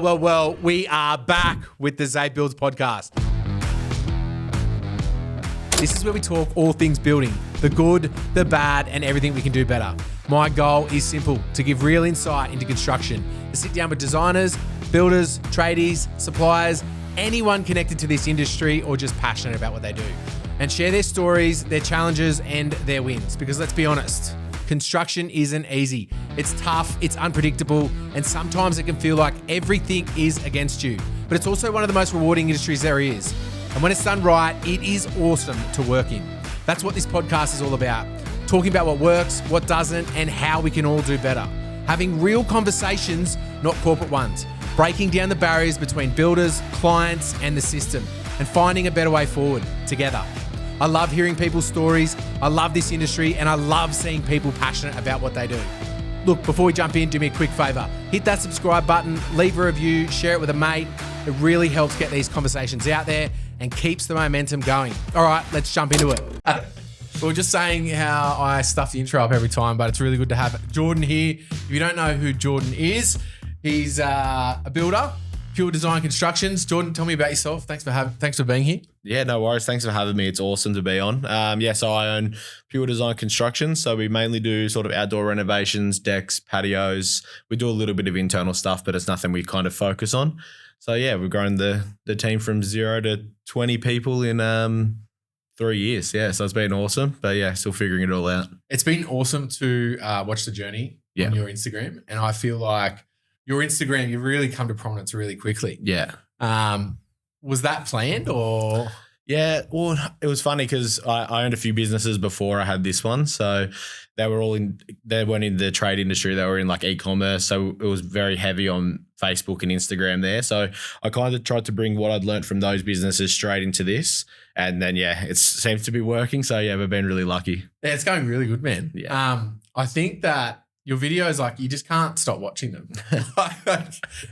Well, we are back with the Xav Builds Podcast. This is where we talk all things building, the good, the bad, and everything we can do better. My goal is simple, to give real insight into construction, to sit down with designers, builders, tradies, suppliers, anyone connected to this industry or just passionate about what they do, and share their stories, their challenges, and their wins. Because let's be honest, construction isn't easy. It's tough, it's unpredictable, and sometimes it can feel like everything is against you. But it's also one of the most rewarding industries there is. And when it's done right, it is awesome to work in. That's what this podcast is all about. Talking about what works, what doesn't, and how we can all do better. Having real conversations, not corporate ones. Breaking down the barriers between builders, clients, and the system, and finding a better way forward together. I love hearing people's stories, I love this industry, and I love seeing people passionate about what they do. Look, before we jump in, do me a quick favor. Hit that subscribe button, leave a review, share it with a mate. It really helps get these conversations out there and keeps the momentum going. All right, let's jump into it. We were just saying how I stuff the intro up every time, but it's really good to have Jordan here. If you don't know who Jordan is, he's a builder, Pure Design Constructions. Jordan, tell me about yourself. Thanks for being here. Yeah, no worries. Thanks for having me. It's awesome to be on. So I own Pure Design Construction. So we mainly do sort of outdoor renovations, decks, patios. We do a little bit of internal stuff, but it's nothing we kind of focus on. So yeah, we've grown the team from 0 to 20 people in 3 years. Yeah, so it's been awesome. But yeah, still figuring it all out. It's been awesome to watch the journey on your Instagram. And I feel like your Instagram, you've really come to prominence really quickly. Yeah. Was that planned or? Yeah, well, it was funny because I owned a few businesses before I had this one. So they weren't in the trade industry. They were in like e-commerce. So it was very heavy on Facebook and Instagram there. So I kind of tried to bring what I'd learned from those businesses straight into this. And then, yeah, it seems to be working. So yeah, we've been really lucky. Yeah, it's going really good, man. Yeah. I think that your videos, like, you just can't stop watching them.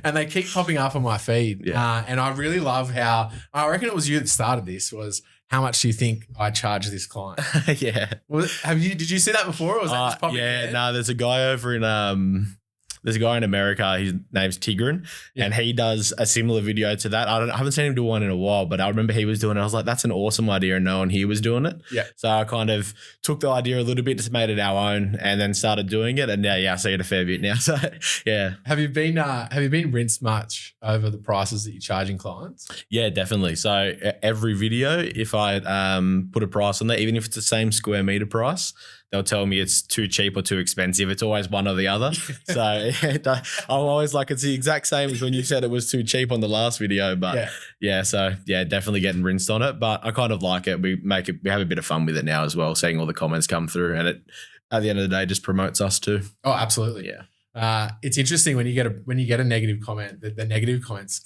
And they keep popping up on my feed. Yeah. And I really love how, I reckon it was you that started this, was how much do you think I charge this client? Yeah. Did you see that before? Or was that just popping Yeah, no, there's a guy over in there's a guy in America, his name's Tigran, and he does a similar video to that. I haven't seen him do one in a while, but I remember he was doing it. I was like, that's an awesome idea, and no one here was doing it. Yeah. So I kind of took the idea a little bit, just made it our own, and then started doing it. And now, I see it a fair bit now. So yeah. Have you been rinsed much over the prices that you're charging clients? Yeah, definitely. So every video, if I put a price on there, even if it's the same square meter price, they'll tell me it's too cheap or too expensive. It's always one or the other. So I'm always like, it's the exact same as when you said it was too cheap on the last video. But definitely getting rinsed on it. But I kind of like it. We have a bit of fun with it now as well, seeing all the comments come through, and it at the end of the day just promotes us too. Oh, absolutely. Yeah. It's interesting when you get a negative comment, the negative comments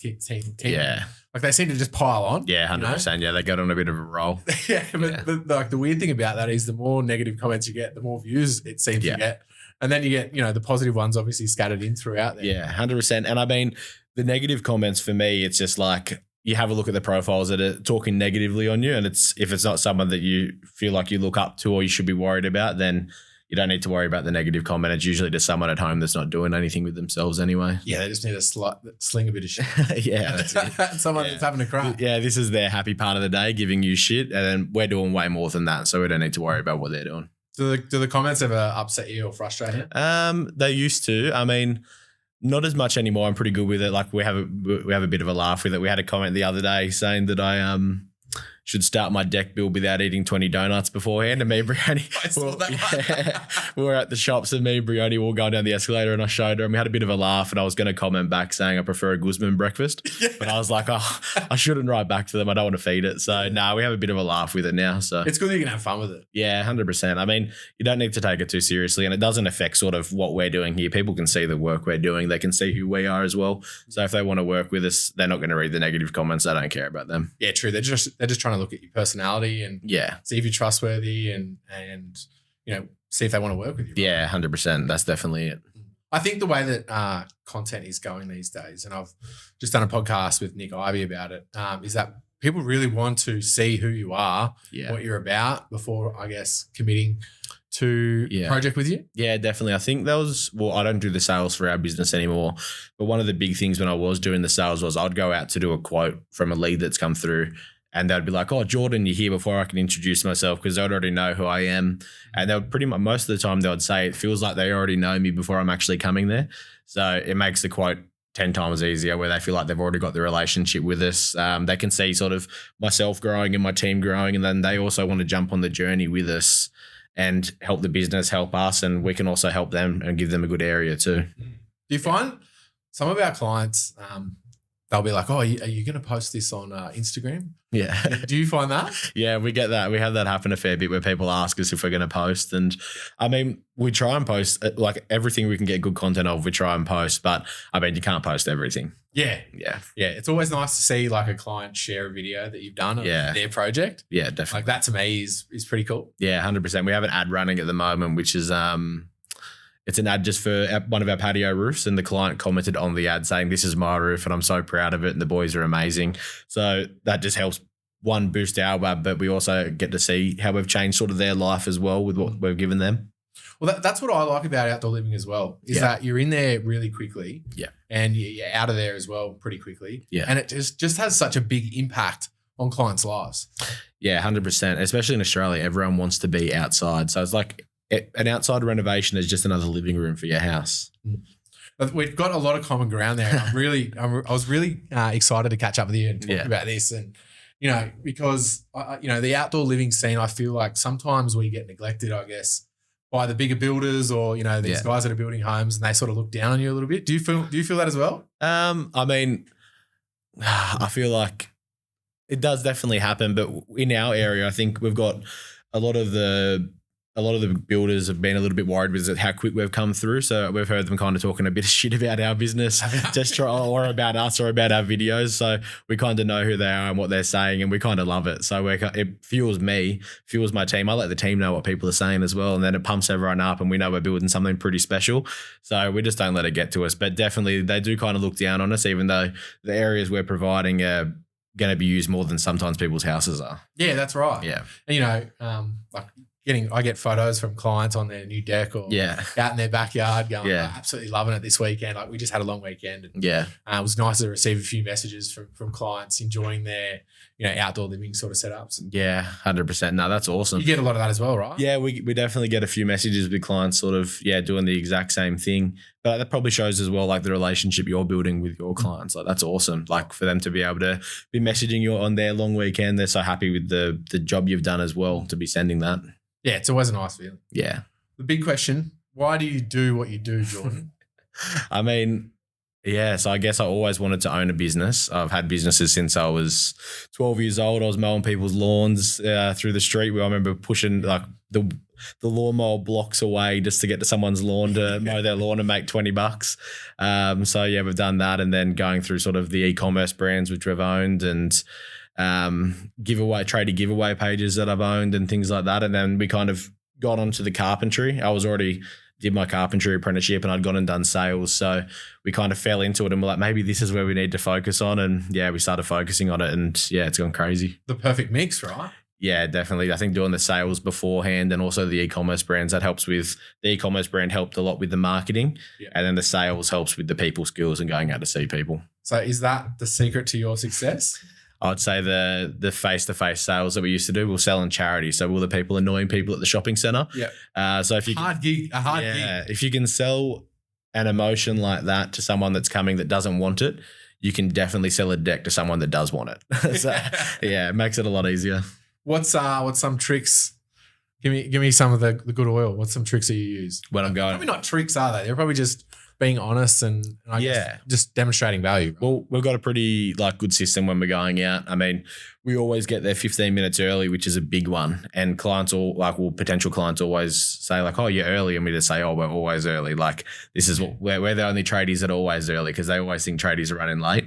like they seem to just pile on. Yeah, 100%. Yeah, they go on a bit of a roll. But like the weird thing about that is the more negative comments you get, the more views it seems you get. And then you get, the positive ones obviously scattered in throughout there. Yeah, 100%. And I mean, the negative comments for me, it's just like you have a look at the profiles that are talking negatively on you, and if it's not someone that you feel like you look up to or you should be worried about, then you don't need to worry about the negative comment. It's usually just someone at home that's not doing anything with themselves anyway. Yeah, they just need to sling a bit of shit. Yeah, that's it. Someone that's having a crack. Yeah, this is their happy part of the day, giving you shit, and then we're doing way more than that, so we don't need to worry about what they're doing. Do the comments ever upset you or frustrate you? They used to. I mean, not as much anymore. I'm pretty good with it. Like we have a bit of a laugh with it. We had a comment the other day saying that I should start my deck build without eating 20 donuts beforehand. And me and Brioni, we were at the shops, and me and Brioni were going down the escalator, and I showed her, and we had a bit of a laugh, and I was going to comment back saying I prefer a Guzman breakfast. Yeah. But I was like, I shouldn't write back to them. I don't want to feed it. So we have a bit of a laugh with it now. So it's good that you can have fun with it. Yeah, 100%. I mean, you don't need to take it too seriously, and it doesn't affect sort of what we're doing here. People can see the work we're doing. They can see who we are as well. So if they want to work with us, they're not going to read the negative comments. They don't care about them. Yeah, true. They're just trying to look at your personality and see if you're trustworthy and see if they want to work with you. Yeah, 100%. That's definitely it. I think the way that content is going these days, and I've just done a podcast with Nick Ivey about it, is that people really want to see who you are, what you're about before, I guess, committing to project with you? Yeah, definitely. I think that was, I don't do the sales for our business anymore, but one of the big things when I was doing the sales was I'd go out to do a quote from a lead that's come through, and they'd be like, "Oh, Jordan, you're here," before I can introduce myself, because they'd already know who I am. And they would pretty much, most of the time they would say it feels like they already know me before I'm actually coming there. So it makes the quote 10 times easier, where they feel like they've already got the relationship with us. They can see sort of myself growing and my team growing, and then they also want to jump on the journey with us and help the business, help us, and we can also help them and give them a good area too. Do you find some of our clients, they'll be like, "Oh, are you going to post this on Instagram?" Yeah. Do you find that? Yeah, we get that. We have that happen a fair bit, where people ask us if we're going to post. And I mean, we try and post like everything we can get good content of, we try and post, but I mean, you can't post everything. Yeah. Yeah. Yeah. It's always nice to see like a client share a video that you've done of their project. Yeah, definitely. Like that to me is pretty cool. Yeah, 100%. We have an ad running at the moment, which is it's an ad just for one of our patio roofs, and the client commented on the ad saying, "This is my roof and I'm so proud of it and the boys are amazing." So that just helps, one, boost our web, but we also get to see how we've changed sort of their life as well with what we've given them. Well, that's what I like about outdoor living as well, is that you're in there really quickly, and you're out of there as well pretty quickly, and it just has such a big impact on clients' lives. Yeah, 100%. Especially in Australia, everyone wants to be outside, so it's like an outside renovation is just another living room for your house. But we've got a lot of common ground there. And I was really excited to catch up with you and talk about this, and because the outdoor living scene, I feel like sometimes we get neglected, I guess, by the bigger builders, or these guys that are building homes, and they sort of look down on you a little bit. Do you feel that as well? I mean, I feel like it does definitely happen, but in our area, I think we've got a lot of the builders have been a little bit worried with how quick we've come through. So we've heard them kind of talking a bit of shit about our business, or about us, or about our videos. So we kind of know who they are and what they're saying, and we kind of love it. So it fuels me, fuels my team. I let the team know what people are saying as well, and then it pumps everyone up, and we know we're building something pretty special. So we just don't let it get to us. But definitely they do kind of look down on us, even though the areas we're providing are going to be used more than sometimes people's houses are. Yeah, that's right. Yeah. And I get photos from clients on their new deck, or out in their backyard going, absolutely loving it this weekend. Like, we just had a long weekend. And, it was nice to receive a few messages from clients enjoying their, outdoor living sort of setups. Yeah, 100%. No, that's awesome. You get a lot of that as well, right? Yeah, we definitely get a few messages with clients sort of, doing the exact same thing. But that probably shows as well, like, the relationship you're building with your clients. Like, that's awesome. Like, for them to be able to be messaging you on their long weekend, they're so happy with the job you've done as well to be sending that. Yeah, it's always a nice feeling. Yeah. The big question, why do you do what you do, Jordan? I mean, so I guess I always wanted to own a business. I've had businesses since I was 12 years old. I was mowing people's lawns through the street. I remember pushing like the lawnmower blocks away just to get to someone's lawn to mow their lawn and make $20. So we've done that, and then going through sort of the e-commerce brands which we've owned, and tradie giveaway pages that I've owned and things like that. And then we kind of got onto the carpentry. I was already did my carpentry apprenticeship, and I'd gone and done sales. So we kind of fell into it, and we're like, maybe this is where we need to focus on. And we started focusing on it, and it's gone crazy. The perfect mix, right? Yeah, definitely. I think doing the sales beforehand, and also the e-commerce brands, that helps with the e-commerce brand helped a lot with the marketing, and then the sales helps with the people skills and going out to see people. So is that the secret to your success? I'd say the face-to-face sales that we used to do, we'll sell in charity. So we're the people annoying people at the shopping centre. Yeah. So if you a hard gig. If you can sell an emotion like that to someone that's coming that doesn't want it, you can definitely sell a deck to someone that does want it. So it makes it a lot easier. What's some tricks? Give me some of the good oil. What's some tricks that you use? When I'm going, probably not tricks, are they? They're probably just being honest and I guess just demonstrating value. Right? Well, we've got a pretty good system when we're going out. I mean, we always get there 15 minutes early, which is a big one. And clients potential clients always say like, "Oh, you're early," and we just say, "Oh, we're always early." Like, this is what we're the only tradies that are always early, because they always think tradies are running late.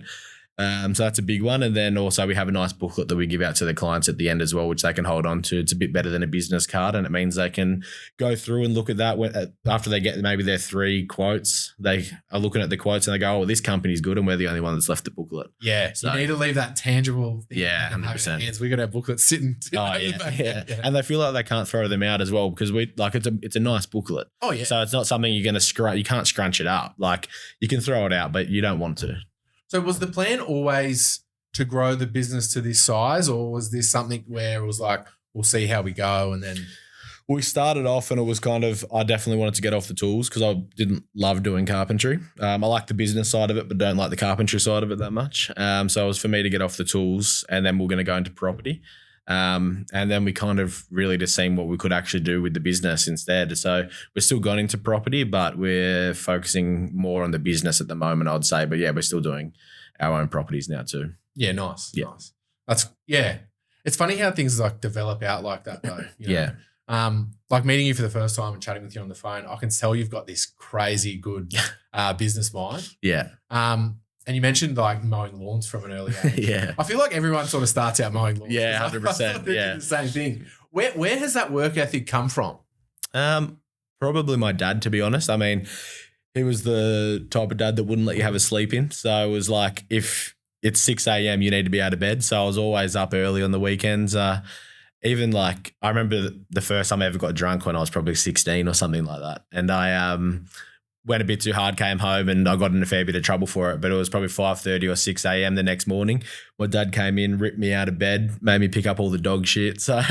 So that's a big one. And then also we have a nice booklet that we give out to the clients at the end as well, which they can hold on to. It's a bit better than a business card, and it means they can go through and look at that after they get maybe their 3 quotes. They are looking at the quotes and they go, oh, well, this company's good and we're the only one that's left the booklet. Yeah. So you need to leave that tangible thing. Yeah, 100%. We got our booklets sitting. Yeah. And they feel like they can't throw them out as well because it's a nice booklet. Oh, yeah. So it's not something you're going to you can't scrunch it up. Like you can throw it out, but you don't want to. So was the plan always to grow the business to this size, or was this something where it was like, we'll see how we go and then? We started off and it was kind of, I definitely wanted to get off the tools because I didn't love doing carpentry. I like the business side of it, but don't like the carpentry side of it that much. So it was for me to get off the tools, and then we're going to go into property. And then we kind of really just seen what we could actually do with the business instead. So we're still going into property, but we're focusing more on the business at the moment, I'd say. But yeah, we're still doing our own properties now too. Yeah, nice. Yeah. Nice. It's funny how things like develop out like that though. You know? Yeah. Like meeting you for the first time and chatting with you on the phone, I can tell you've got this crazy good business mind. Yeah. And you mentioned like mowing lawns from an early age. Yeah. I feel like everyone sort of starts out mowing lawns. Yeah, 100%. Yeah. The same thing. Where has that work ethic come from? Probably my dad, to be honest. I mean, he was the type of dad that wouldn't let you have a sleep in. So it was like, if it's 6 a.m, you need to be out of bed. So I was always up early on the weekends. Even like, I remember the first time I ever got drunk when I was probably 16 or something like that. And I went a bit too hard, came home, and I got in a fair bit of trouble for it. But it was probably 5:30 or 6 a.m. the next morning. My dad came in, ripped me out of bed, made me pick up all the dog shit. So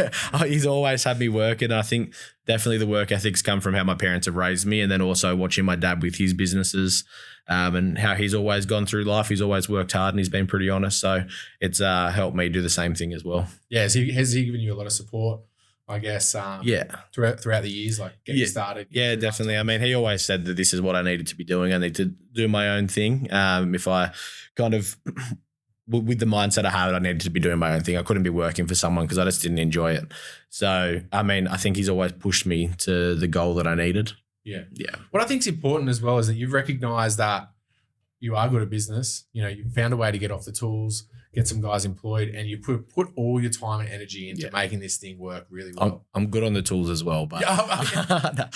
he's always had me working. I think definitely the work ethics come from how my parents have raised me, and then also watching my dad with his businesses and how he's always gone through life. He's always worked hard and he's been pretty honest. So it's helped me do the same thing as well. Yeah, has he given you a lot of support, I guess, throughout the years, like getting started? Yeah, definitely. I mean, he always said that this is what I needed to be doing. I need to do my own thing. If I kind of, with the mindset I had, I needed to be doing my own thing. I couldn't be working for someone because I just didn't enjoy it. So, I mean, I think he's always pushed me to the goal that I needed. Yeah. Yeah. What I think is important as well is that you've recognized that you are good at business. You know, you found a way to get off the tools, get some guys employed, and you put all your time and energy into making this thing work really well. I'm good on the tools as well, but I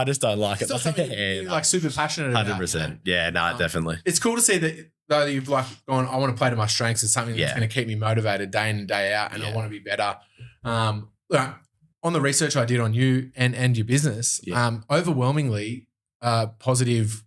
just don't like it. You're like super passionate about 100%. Yeah, no, definitely. It's cool to see that though you've like gone, I want to play to my strengths. It's something that's going to keep me motivated day in and day out, and I want to be better. On the research I did on you and your business, overwhelmingly positive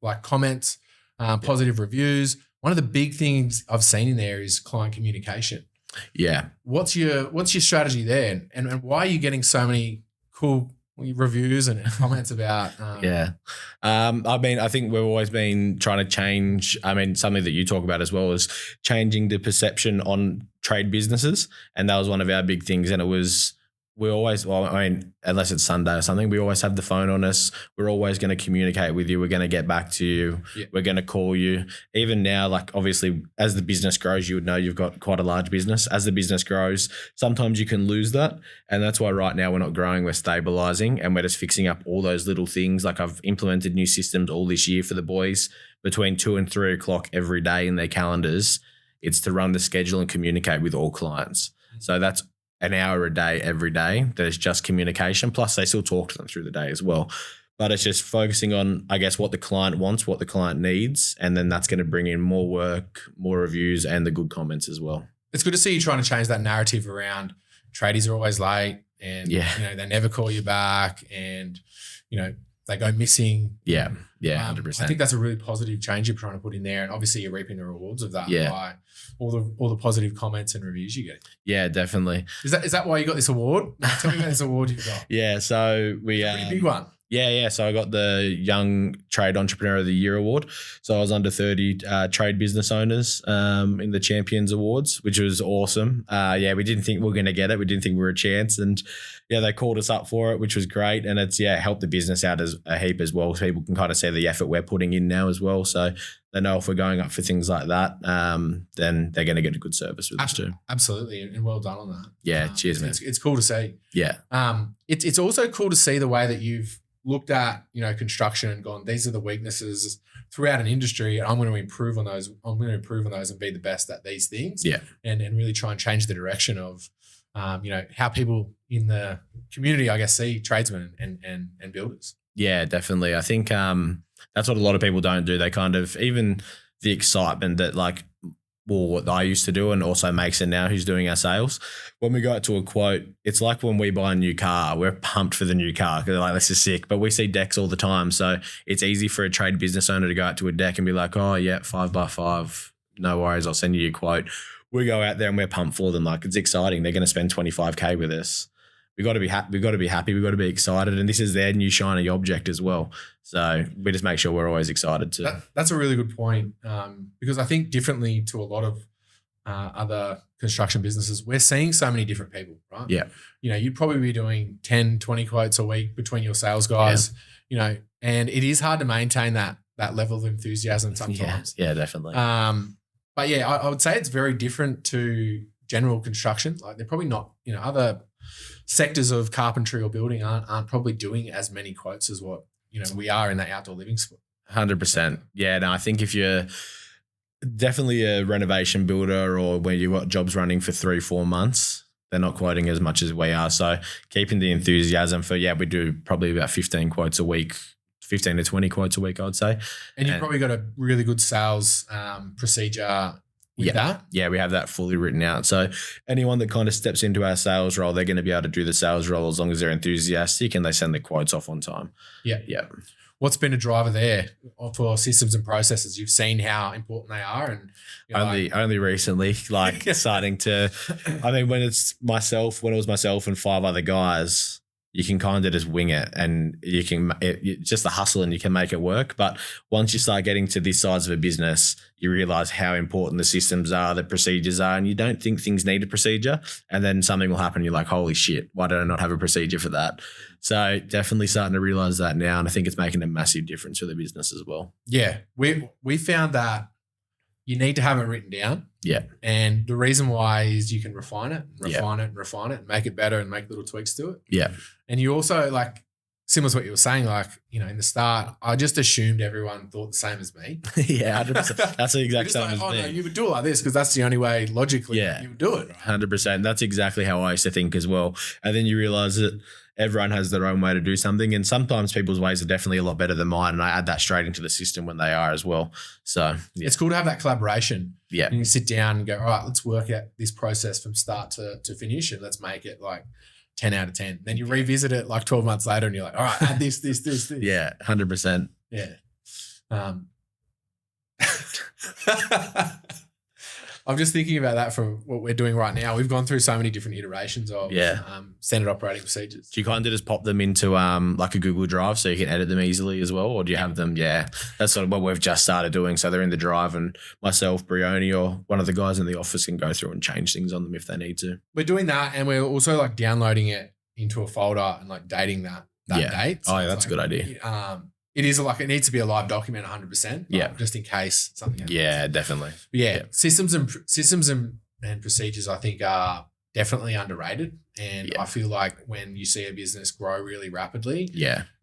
like comments, positive reviews. One of the big things I've seen in there is client communication. Yeah. What's your strategy there, and why are you getting so many cool reviews and comments about? I mean, I think we've always been trying to change. I mean, something that you talk about as well is changing the perception on trade businesses, and that was one of our big things. And it was. We always, unless it's Sunday or something, we always have the phone on us. We're always going to communicate with you. We're going to get back to you. Yeah. We're going to call you. Even now, like obviously as the business grows, you would know you've got quite a large business. As the business grows, sometimes you can lose that. And that's why right now we're not growing, we're stabilizing, and we're just fixing up all those little things. Like I've implemented new systems all this year for the boys between 2 and 3 o'clock every day in their calendars. It's to run the schedule and communicate with all clients. So that's an hour a day, every day. There's just communication. Plus they still talk to them through the day as well. But it's just focusing on, I guess, what the client wants, what the client needs. And then that's going to bring in more work, more reviews, and the good comments as well. It's good to see you trying to change that narrative around tradies are always late and, they never call you back and, they go missing. Yeah. 100%. I think that's a really positive change you're trying to put in there. And obviously you're reaping the rewards of that by all the positive comments and reviews you get. Yeah, definitely. Is that why you got this award? Tell me about this award you've got. Yeah, so it's a pretty big one. Yeah. So I got the Young Trade Entrepreneur of the Year award. So I was under 30 trade business owners in the Champions Awards, which was awesome. We didn't think we were going to get it. We didn't think we were a chance. And they called us up for it, which was great. And it's, helped the business out as a heap as well. So people can kind of see the effort we're putting in now as well. So they know if we're going up for things like that, then they're going to get a good service with us too. Absolutely. And well done on that. Yeah. Cheers, man. It's cool to see. Yeah. It's also cool to see the way that you've looked at, construction and gone, these are the weaknesses throughout an industry, and I'm going to improve on those. I'm going to improve on those and be the best at these things. Yeah. And really try and change the direction of, how people in the community, I guess, see tradesmen and builders. Yeah, definitely. I think that's what a lot of people don't do. They kind of, even the excitement that what I used to do, and also Mason now who's doing our sales. When we go out to a quote, it's like when we buy a new car, we're pumped for the new car because this is sick, but we see decks all the time. So it's easy for a trade business owner to go out to a deck and be like, oh yeah, 5x5, no worries, I'll send you your quote. We go out there and we're pumped for them. It's exciting. They're going to spend 25K with us. We've got to be happy. We've got to be happy. We've got to be excited. And this is their new shiny object as well. So we just make sure we're always excited too. That's a really good point, because I think differently to a lot of other construction businesses, we're seeing so many different people, right? Yeah. You'd probably be doing 10, 20 quotes a week between your sales guys, and it is hard to maintain that level of enthusiasm sometimes. Yeah, definitely. But yeah, I would say it's very different to general construction. They're probably not, other sectors of carpentry or building aren't probably doing as many quotes as what, we are in that outdoor living spot. 100%. Yeah, no, I think if you're definitely a renovation builder or where you've got jobs running for 3-4 months, they're not quoting as much as we are. So keeping the enthusiasm for, we do probably about 15 quotes a week, 15 to 20 quotes a week, I would say. And you've probably got a really good sales procedure with that? Yeah, we have that fully written out. So anyone that kind of steps into our sales role, they're going to be able to do the sales role as long as they're enthusiastic and they send the quotes off on time. Yeah. What's been a driver there for systems and processes? You've seen how important they are, and only recently, starting to. I mean, when it was myself and 5 other guys, you can kind of just wing it, and you can just the hustle, and you can make it work. But once you start getting to this size of a business, you realize how important the systems are, the procedures are, and you don't think things need a procedure. And then something will happen. You're like, holy shit, why did I not have a procedure for that? So definitely starting to realize that now. And I think it's making a massive difference for the business as well. Yeah. We found that you need to have it written down. Yeah. And the reason why is you can refine it, and make it better and make little tweaks to it. Yeah. And you also, similar to what you were saying, in the start, I just assumed everyone thought the same as me. Yeah, 100%. That's the exact same as me. No, you would do it like this because that's the only way logically you would do it. Right? 100%. That's exactly how I used to think as well. And then you realize that everyone has their own way to do something. And sometimes people's ways are definitely a lot better than mine. And I add that straight into the system when they are as well. So it's cool to have that collaboration. Yeah. And you sit down and go, all right, let's work out this process from start to finish, and let's make it 10 out of 10. Then you revisit it 12 months later and you're like, all right, add this. Yeah, 100%. Yeah. I'm just thinking about that from what we're doing right now. We've gone through so many different iterations of standard operating procedures. Do you kind of just pop them into a Google Drive so you can edit them easily as well? Or do you have them? Yeah, that's sort of what we've just started doing. So they're in the Drive, and myself, Brioni, or one of the guys in the office can go through and change things on them if they need to. We're doing that, and we're also downloading it into a folder and dating that date. So that's a good idea. It is it needs to be a live document 100%. Yeah. Just in case something happens. Yeah, definitely. Yeah. Systems and procedures, I think, are definitely underrated. And I feel like when you see a business grow really rapidly,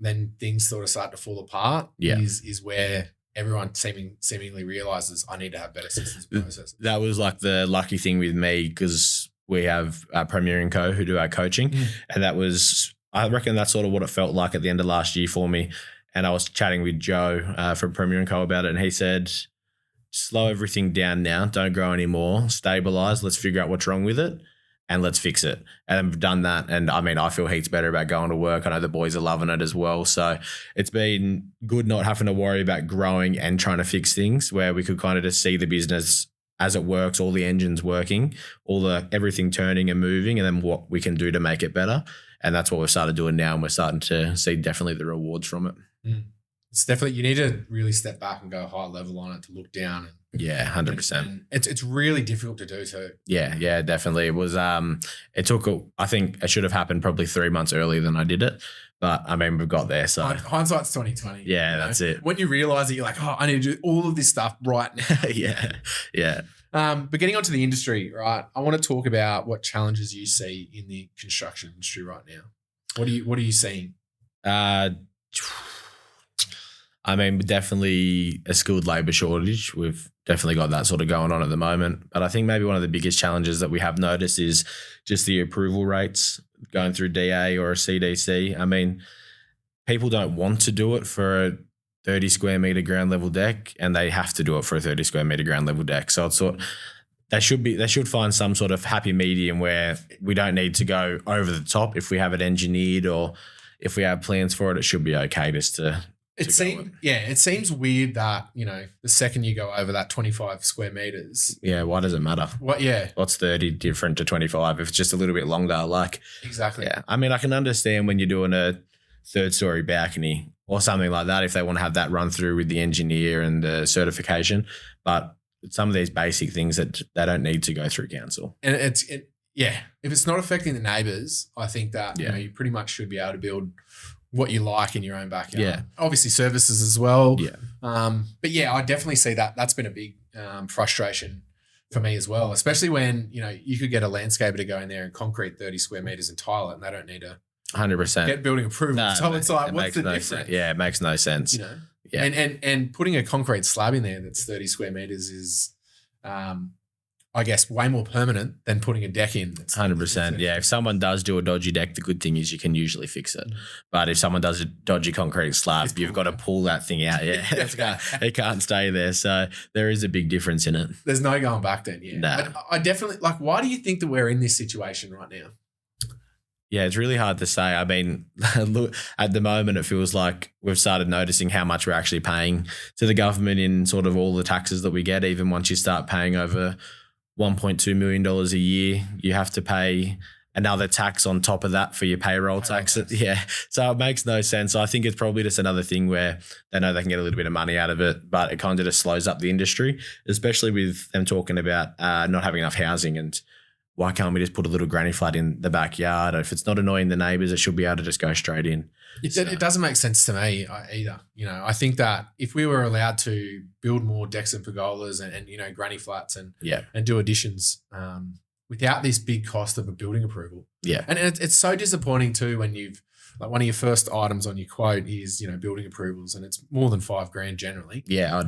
then things sort of start to fall apart. Is where everyone seemingly realizes I need to have better systems and processes. That was the lucky thing with me, because we have Premier & Co. who do our coaching. And I reckon that's sort of what it felt like at the end of last year for me. And I was chatting with Joe from Premier & Co. about it, and he said, slow everything down now. Don't grow anymore. Stabilize. Let's figure out what's wrong with it, and let's fix it. And I've done that. And I mean, I feel heaps better about going to work. I know the boys are loving it as well. So it's been good not having to worry about growing and trying to fix things, where we could kind of just see the business as it works, all the engines working, everything turning and moving, and then what we can do to make it better. And that's what we've started doing now, and we're starting to see definitely the rewards from it. It's definitely, you need to really step back and go high level on it to look down. 100%. It's really difficult to do too. Yeah, definitely. It was, it took, I think it should have happened probably 3 months earlier than I did it. But I mean, we've got there. So hindsight's 2020. Yeah, that's it. When you realize that you're like, I need to do all of this stuff right now. Yeah. But getting onto the industry, right? I want to talk about what challenges you see in the construction industry right now. What are you seeing? I mean, definitely a skilled labour shortage. We've definitely got that sort of going on at the moment. But I think maybe one of the biggest challenges that we have noticed is just the approval rates going through DA or a CDC. I mean, people don't want to do it for a 30 square metre ground level deck, and they have to do it for a 30 square metre ground level deck. So it's they should find some sort of happy medium where we don't need to go over the top. If we have it engineered or if we have plans for it, it should be okay just to it seems weird that, the second you go over that 25 square meters. Yeah, why does it matter? What? Yeah. What's 30 different to 25 if it's just a little bit longer? Like, exactly. Yeah. I mean, I can understand when you're doing a 3rd story balcony or something like that if they want to have that run through with the engineer and the certification, but some of these basic things that they don't need to go through council. And if it's not affecting the neighbours, I think that you pretty much should be able to build what you like in your own backyard. Yeah. Obviously services as well. Yeah. But yeah, I definitely see that. That's been a big frustration for me as well, especially when, you could get a landscaper to go in there and concrete 30 square meters and tile it, and they don't need to 100% get building approval. No, so it's like, what's the no difference? sense. Yeah, it makes no sense. Yeah. And putting a concrete slab in there that's 30 square meters is, I guess, way more permanent than putting a deck in. 100%. Yeah. If someone does do a dodgy deck, the good thing is you can usually fix it. But if someone does a dodgy concrete slab, you've got to pull that thing out. Yeah. It can't stay there. So there is a big difference in it. There's no going back then. Yeah. Nah. I definitely, why do you think that we're in this situation right now? Yeah, it's really hard to say. I mean, look, at the moment, it feels like we've started noticing how much we're actually paying to the government in sort of all the taxes that we get. Even once you start paying over $1.2 million a year, you have to pay another tax on top of that for your payroll tax. Yeah. So it makes no sense. I think it's probably just another thing where they know they can get a little bit of money out of it, but it kind of just slows up the industry, especially with them talking about not having enough housing. And why can't we just put a little granny flat in the backyard? If it's not annoying the neighbours, it should be able to just go straight in. It doesn't make sense to me either. I think that if we were allowed to build more decks and pergolas and granny flats and do additions without this big cost of a building approval. Yeah. And it's so disappointing too when you've one of your first items on your quote is, building approvals, and it's more than $5,000 generally. Yeah,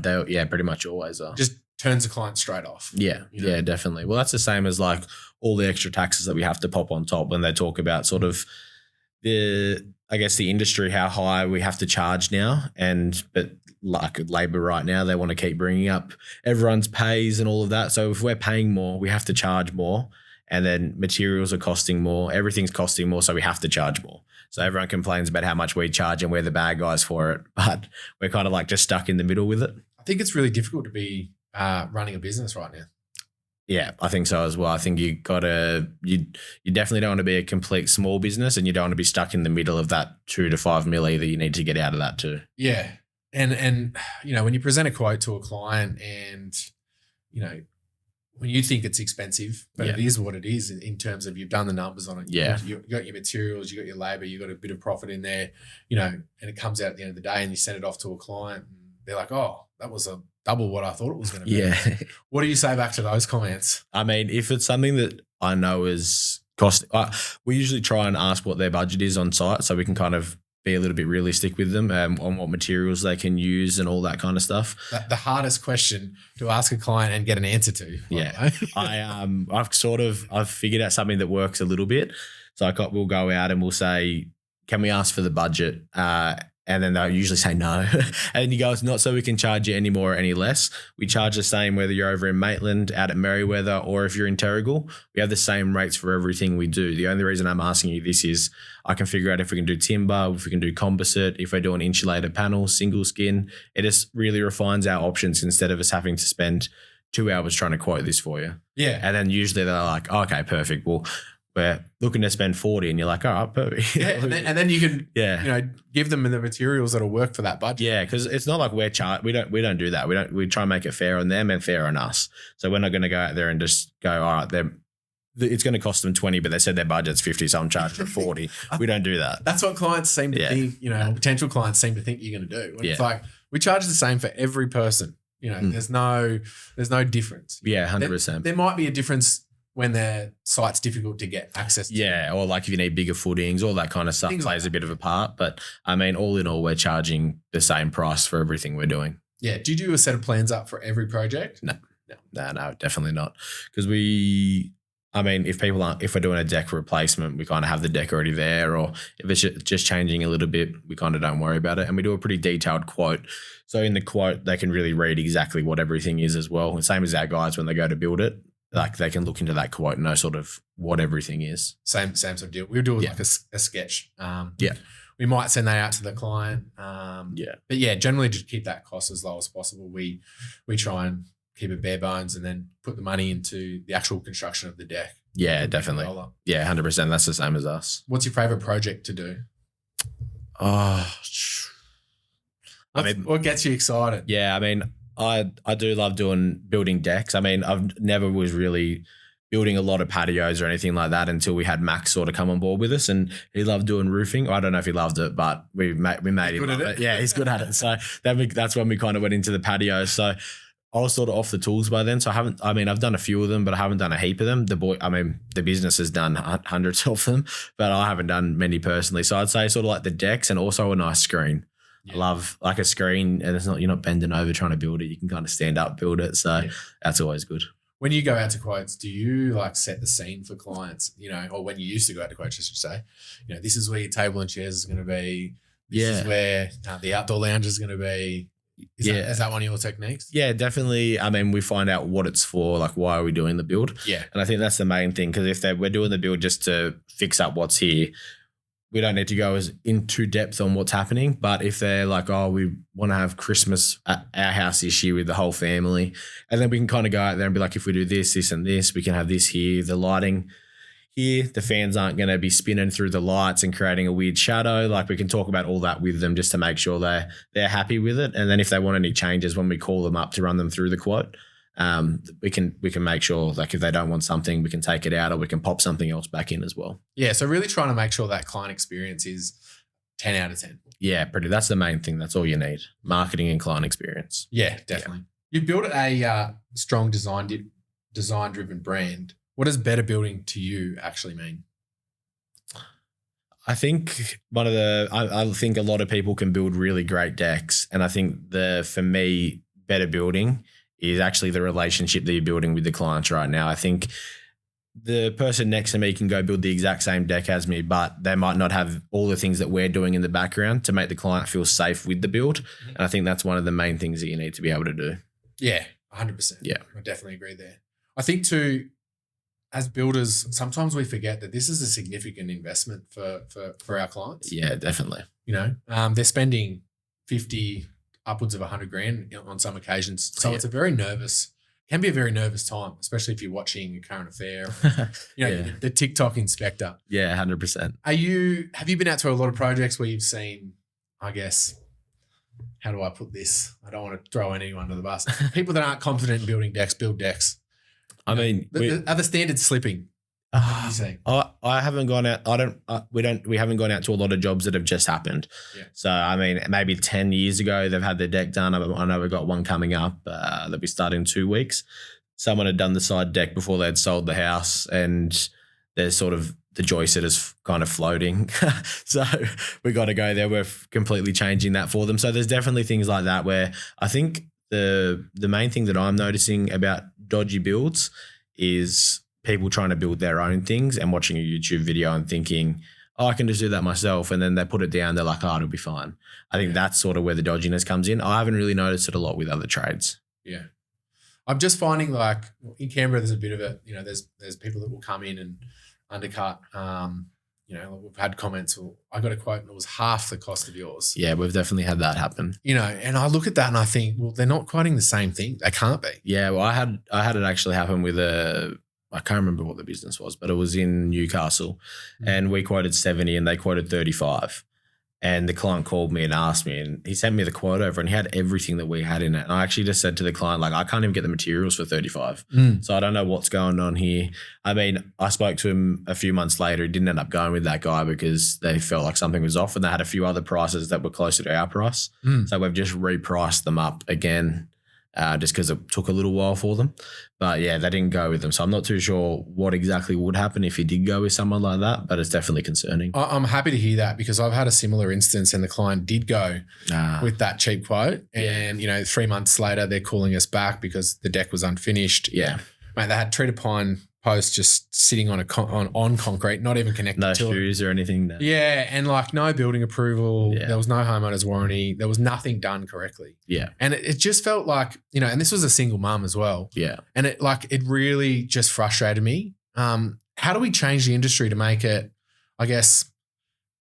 pretty much always are. Just turns the client straight off. Yeah, yeah, definitely. Well, that's the same as like all the extra taxes that we have to pop on top when they talk about sort of the industry, how high we have to charge now. But like labor right now, they want to keep bringing up everyone's pays and all of that. So if we're paying more, we have to charge more. And then materials are costing more. Everything's costing more, so we have to charge more. So everyone complains about how much we charge and we're the bad guys for it. But we're kind of like just stuck in the middle with it. I think it's really difficult to be running a business right now. Yeah, I think so as well. I think you definitely don't want to be a complete small business, and you don't want to be stuck in the middle of that 2 to 5 mil either. You need to get out of that too. Yeah. And when you present a quote to a client and, when you think it's expensive, but it is what it is in terms of you've done the numbers on it. Yeah. You got your materials, you got your labor, you got a bit of profit in there, and it comes out at the end of the day and you send it off to a client and they're like, oh, that was a double what I thought it was going to be. Yeah. What do you say back to those comments? I mean, if it's something that I know is cost, we usually try and ask what their budget is on site so we can kind of be a little bit realistic with them on what materials they can use and all that kind of stuff. The hardest question to ask a client and get an answer to. Yeah. I've figured out something that works a little bit. So we'll go out and we'll say, can we ask for the budget? And then they'll usually say no. And you go, it's not so we can charge you any more or any less. We charge the same whether you're over in Maitland, out at Merriweather, or if you're in Terrigal. We have the same rates for everything we do. The only reason I'm asking you this is I can figure out if we can do timber, if we can do composite, if we're doing insulated panels, single skin. It just really refines our options instead of us having to spend 2 hours trying to quote this for you. Yeah. And then usually they're like, oh, okay, perfect. Well, we're looking to spend 40 and you're like, all right, perfect. Yeah, and then you can give them the materials that'll work for that budget. Yeah, because it's not like we don't do that. We try and make it fair on them and fair on us. So we're not going to go out there and just go, all right, it's going to cost them 20, but they said their budget's 50, so I'm charging 40. We don't do that. That's what clients seem to think, potential clients seem to think you're going to do. It's like we charge the same for every person. There's no difference. Yeah, 100%. There might be a difference when the site's difficult to get access to. Yeah, or like if you need bigger footings, all that kind of stuff plays a bit of a part. But I mean, all in all, we're charging the same price for everything we're doing. Yeah. Do you do a set of plans up for every project? No, definitely not. Because if we're doing a deck replacement, we kind of have the deck already there, or if it's just changing a little bit, we kind of don't worry about it. And we do a pretty detailed quote. So in the quote, they can really read exactly what everything is as well. And same as our guys when they go to build it, like they can look into that quote and know sort of what everything is. Same sort of deal. We'll do like a sketch. We might send that out to the client. But yeah, generally just keep that cost as low as possible. We try and keep it bare bones and then put the money into the actual construction of the deck. Yeah, definitely. Yeah, 100%. That's the same as us. What's your favorite project to do? What gets you excited? Yeah, I mean, I do love building decks. I mean, I've never was really building a lot of patios or anything like that until we had Max sort of come on board with us, and he loved doing roofing. I don't know if he loved it, but we made him love it. Yeah, he's good at it. So that's when we kind of went into the patios. So I was sort of off the tools by then. So I've done a few of them, but I haven't done a heap of them. The business has done hundreds of them, but I haven't done many personally. So I'd say sort of like the decks and also a nice screen. Yeah. I love like a screen, and you're not bending over trying to build it. You can kind of stand up, build it. So that's always good. When you go out to quotes, do you like set the scene for clients, or when you used to go out to quotes, I should say, this is where your table and chairs is going to be. This is where the outdoor lounge is going to be. Is that one of your techniques? Yeah, definitely. I mean, we find out what it's for, like why are we doing the build? Yeah. And I think that's the main thing, because if we're doing the build just to fix up what's here, we don't need to go as into depth on what's happening. But if they're like, we want to have Christmas at our house this year with the whole family, and then we can kind of go out there and be like, if we do this, this and this, we can have this here, the lighting here, the fans aren't going to be spinning through the lights and creating a weird shadow. Like we can talk about all that with them just to make sure they're happy with it. And then if they want any changes when we call them up to run them through the quote, we can make sure, like if they don't want something, we can take it out, or we can pop something else back in as well. Yeah. So really trying to make sure that client experience is 10 out of 10. Yeah, that's the main thing. That's all you need. Marketing and client experience. Yeah, definitely. Yeah. You built a strong design-driven brand. What does better building to you actually mean? I think I think a lot of people can build really great decks. And I think for me, better building is actually the relationship that you're building with the clients right now. I think the person next to me can go build the exact same deck as me, but they might not have all the things that we're doing in the background to make the client feel safe with the build. And I think that's one of the main things that you need to be able to do. Yeah, 100%. Yeah. I definitely agree there. I think too, as builders, sometimes we forget that this is a significant investment for our clients. Yeah, definitely. They're spending 50, upwards of 100 grand on some occasions. So it's can be a very nervous time, especially if you're watching a current affair, the TikTok inspector. Yeah, 100%. Have you been out to a lot of projects where you've seen, I guess, how do I put this? I don't want to throw anyone under the bus. People that aren't confident in building decks, build decks. I mean, are the standards slipping? I haven't gone out. We haven't gone out to a lot of jobs that have just happened. Yeah. So, I mean, maybe 10 years ago, they've had their deck done. I know we've got one coming up that we start in 2 weeks. Someone had done the side deck before they'd sold the house, and there's sort of the joist is kind of floating. So we got to go there. We're completely changing that for them. So there's definitely things like that where I think the main thing that I'm noticing about dodgy builds is people trying to build their own things and watching a YouTube video and thinking, I can just do that myself. And then they put it down. They're like, it'll be fine. I think that's sort of where the dodginess comes in. I haven't really noticed it a lot with other trades. Yeah. I'm just finding like in Canberra, there's a bit of it, there's people that will come in and undercut. We've had comments, I got a quote and it was half the cost of yours. Yeah, we've definitely had that happen. And I look at that and I think, well, they're not quoting the same thing. They can't be. Yeah, well, I had it actually happen with I can't remember what the business was, but it was in Newcastle, and we quoted 70 and they quoted 35. And the client called me and asked me, and he sent me the quote over and he had everything that we had in it. And I actually just said to the client, like, I can't even get the materials for 35. So I don't know what's going on here. I mean, I spoke to him a few months later. He didn't end up going with that guy because they felt like something was off, and they had a few other prices that were closer to our price. So we've just repriced them up again just because it took a little while for them. But yeah, they didn't go with them. So I'm not too sure what exactly would happen if you did go with someone like that, but it's definitely concerning. I'm happy to hear that because I've had a similar instance and the client did go with that cheap quote. And, 3 months later, they're calling us back because the deck was unfinished. Yeah. Mate, they had treated pine posts just sitting on on concrete, not even connected no to shoes or anything. No. Yeah, and like no building approval. Yeah. There was no homeowner's warranty. There was nothing done correctly. Yeah. And it just felt like, and this was a single mum as well. Yeah. And it really just frustrated me. How do we change the industry to make it, I guess,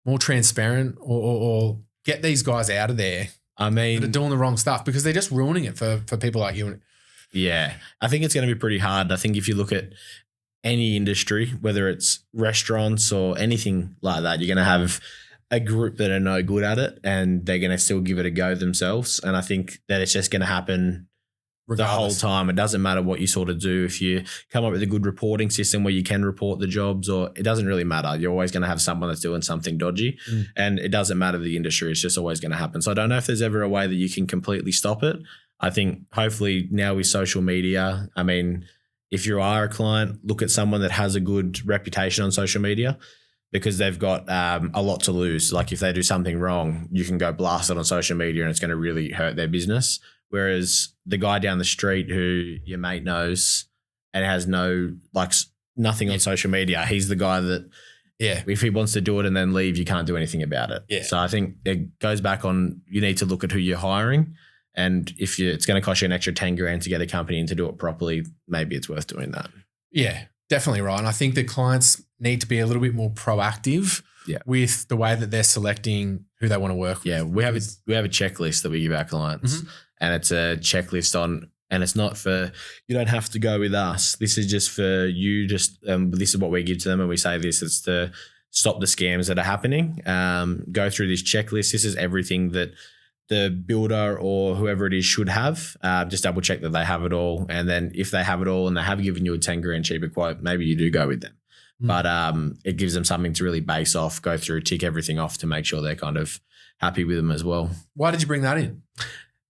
more transparent or get these guys out of there? I mean, that are doing the wrong stuff because they're just ruining it for people like you. Yeah. I think it's going to be pretty hard. I think if you look at any industry, whether it's restaurants or anything like that, you're going to have a group that are no good at it and they're going to still give it a go themselves. And I think that it's just going to happen regardless. The whole time. It doesn't matter what you sort of do. If you come up with a good reporting system where you can report the jobs, or it doesn't really matter. You're always going to have someone that's doing something dodgy and it doesn't matter the industry. It's just always going to happen. So I don't know if there's ever a way that you can completely stop it. I think hopefully now with social media, I mean, if you are a client, look at someone that has a good reputation on social media because they've got a lot to lose. Like if they do something wrong, you can go blast it on social media and it's going to really hurt their business. Whereas the guy down the street who your mate knows and has nothing on social media, he's the guy that, if he wants to do it and then leave, you can't do anything about it. Yeah. So I think it goes back on, you need to look at who you're hiring. And if it's going to cost you an extra 10 grand to get a company in to do it properly, maybe it's worth doing that. Yeah, definitely right. And I think the clients need to be a little bit more proactive with the way that they're selecting who they want to work with. Yeah, we have a checklist that we give our clients and it's a checklist and it's not for, you don't have to go with us. This is just for you. This is what we give to them and we say this. It's to stop the scams that are happening. Go through this checklist. This is everything that the builder or whoever it is should have. Just double check that they have it all. And then if they have it all and they have given you a 10 grand cheaper quote, maybe you do go with them. But it gives them something to really base off, go through, tick everything off to make sure they're kind of happy with them as well. Why did you bring that in?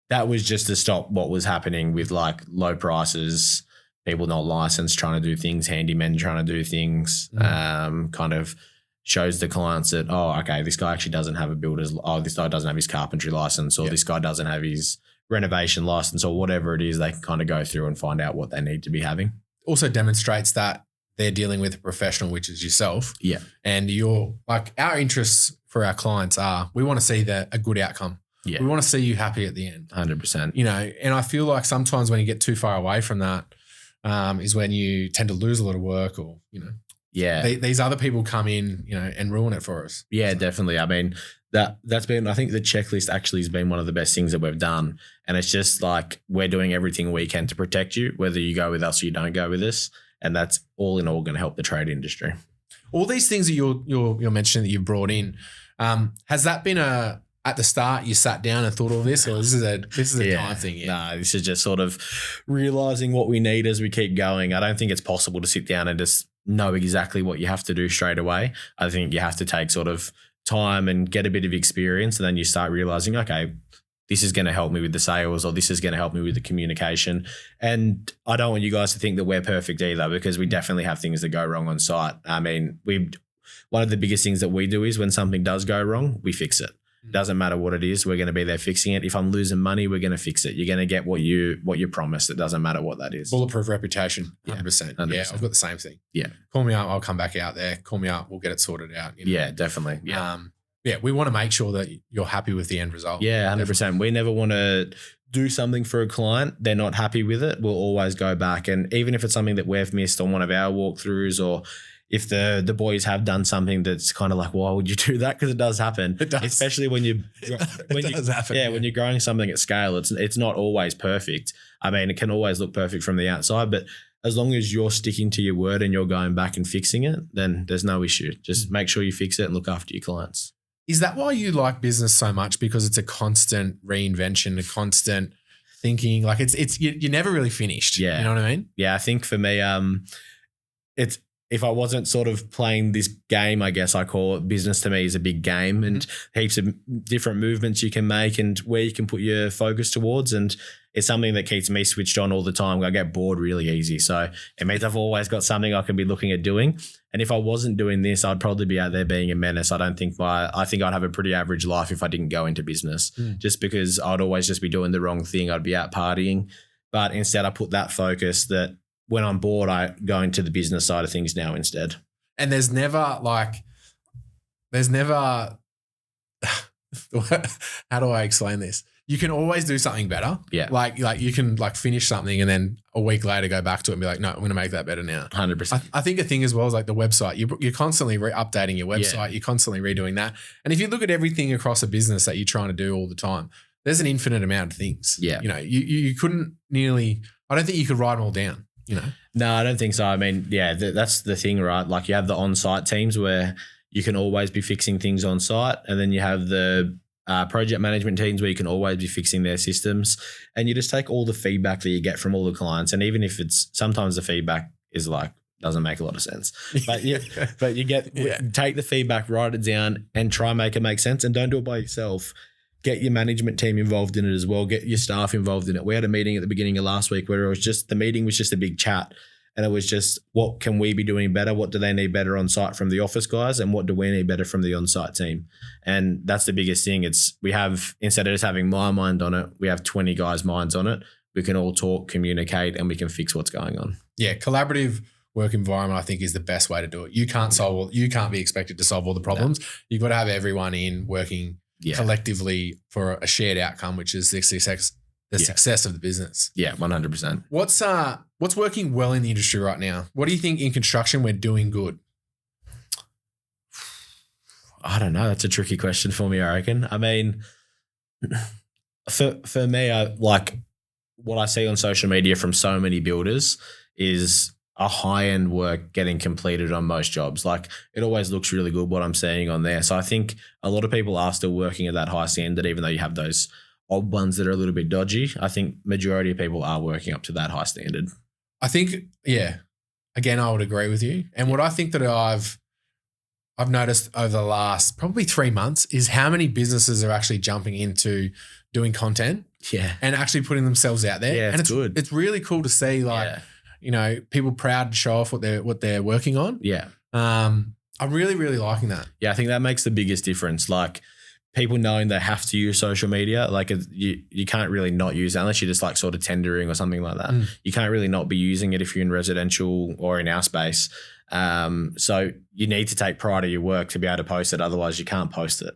That was just to stop what was happening with like low prices, people not licensed, trying to do things, handymen trying to do things, kind of shows the clients that, okay, this guy actually doesn't have this guy doesn't have his carpentry license or this guy doesn't have his renovation license or whatever it is. They can kind of go through and find out what they need to be having. Also demonstrates that they're dealing with a professional, which is yourself. Yeah. And our interests for our clients are, we want to see a good outcome. Yeah. We want to see you happy at the end. 100%. And I feel like sometimes when you get too far away from that is when you tend to lose a lot of work or, Yeah. These other people come in, and ruin it for us. Yeah, definitely. I mean, that's been, I think the checklist actually has been one of the best things that we've done. And it's just like, we're doing everything we can to protect you, whether you go with us or you don't go with us. And that's all in all going to help the trade industry. All these things that you're mentioning that you've brought in, has that been at the start you sat down and thought all this, or this is a time thing? Yeah. No, this is just sort of realizing what we need as we keep going. I don't think it's possible to sit down and just know exactly what you have to do straight away. I think you have to take sort of time and get a bit of experience, and then you start realizing, okay, this is going to help me with the sales, or this is going to help me with the communication. And I don't want you guys to think that we're perfect either, because we definitely have things that go wrong on site. I mean, one of the biggest things that we do is when something does go wrong, we fix it. Doesn't matter what it is, we're going to be there fixing it. If I'm losing money, we're going to fix it. You're going to get what you promised. It doesn't matter what that is. Bulletproof reputation, 100%. 100%. Yeah, I've got the same thing. Yeah. Call me up, I'll come back out there. Call me up, we'll get it sorted out. Yeah, definitely. Yeah. We want to make sure that you're happy with the end result. Yeah, 100%. Definitely. We never want to do something for a client, they're not happy with it. We'll always go back. And even if it's something that we've missed on one of our walkthroughs, or if the boys have done something that's kind of like, why would you do that? Because it does happen. It does. Especially when you're when you're growing something at scale, it's not always perfect. I mean, it can always look perfect from the outside, but as long as you're sticking to your word and you're going back and fixing it, then there's no issue. Just make sure you fix it and look after your clients. Is that why you like business so much? Because it's a constant reinvention, a constant thinking. Like you're never really finished. Yeah. You know what I mean? Yeah. I think for me, if I wasn't sort of playing this game, I guess I call it, business to me is a big game and heaps of different movements you can make and where you can put your focus towards. And it's something that keeps me switched on all the time. I get bored really easy. So it means I've always got something I can be looking at doing. And if I wasn't doing this, I'd probably be out there being a menace. I think I'd have a pretty average life if I didn't go into business, just because I'd always just be doing the wrong thing. I'd be out partying. But instead I put that focus that when I'm bored, I go into the business side of things now instead. And there's never how do I explain this? You can always do something better. Yeah. Like you can finish something and then a week later go back to it and be like, no, I'm going to make that better now. 100%. I think a thing as well is like the website. You're constantly updating your website. Yeah. You're constantly redoing that. And if you look at everything across a business that you're trying to do all the time, there's an infinite amount of things. Yeah. You know, you couldn't nearly, I don't think you could write them all down. You know? No, I don't think so. I mean, yeah, that's the thing, right? Like you have the on-site teams where you can always be fixing things on site, and then you have the project management teams where you can always be fixing their systems, and you just take all the feedback that you get from all the clients. And even if sometimes the feedback is like, doesn't make a lot of sense, but you take the feedback, write it down and try and make it make sense, and don't do it by yourself. Get your management team involved in it as well. Get your staff involved in it. We had a meeting at the beginning of last week where the meeting was just a big chat, and it was just, what can we be doing better? What do they need better on site from the office guys? And what do we need better from the on-site team? And that's the biggest thing. We have, instead of just having my mind on it, we have 20 guys' minds on it. We can all talk, communicate, and we can fix what's going on. Yeah. Collaborative work environment, I think, is the best way to do it. You can't be expected to solve all the problems. No. You've got to have everyone in working collectively for a shared outcome, which is the success of the business. Yeah, 100%. What's working well in the industry right now? What do you think in construction we're doing good? I don't know. That's a tricky question for me, I reckon. I mean, for me, I like what I see on social media from so many builders is a high-end work getting completed on most jobs. Like it always looks really good what I'm seeing on there. So I think a lot of people are still working at that high standard, even though you have those odd ones that are a little bit dodgy. I think majority of people are working up to that high standard. I think, again, I would agree with you. And what I think that I've noticed over the last probably 3 months is how many businesses are actually jumping into doing content and actually putting themselves out there. Yeah, and it's good. It's really cool to see you know, people proud to show off what they're working on. Yeah. I'm really, really liking that. Yeah, I think that makes the biggest difference. Like people knowing they have to use social media, like you can't really not use it unless you're just like sort of tendering or something like that. You can't really not be using it if you're in residential or in our space. So you need to take pride of your work to be able to post it. Otherwise you can't post it.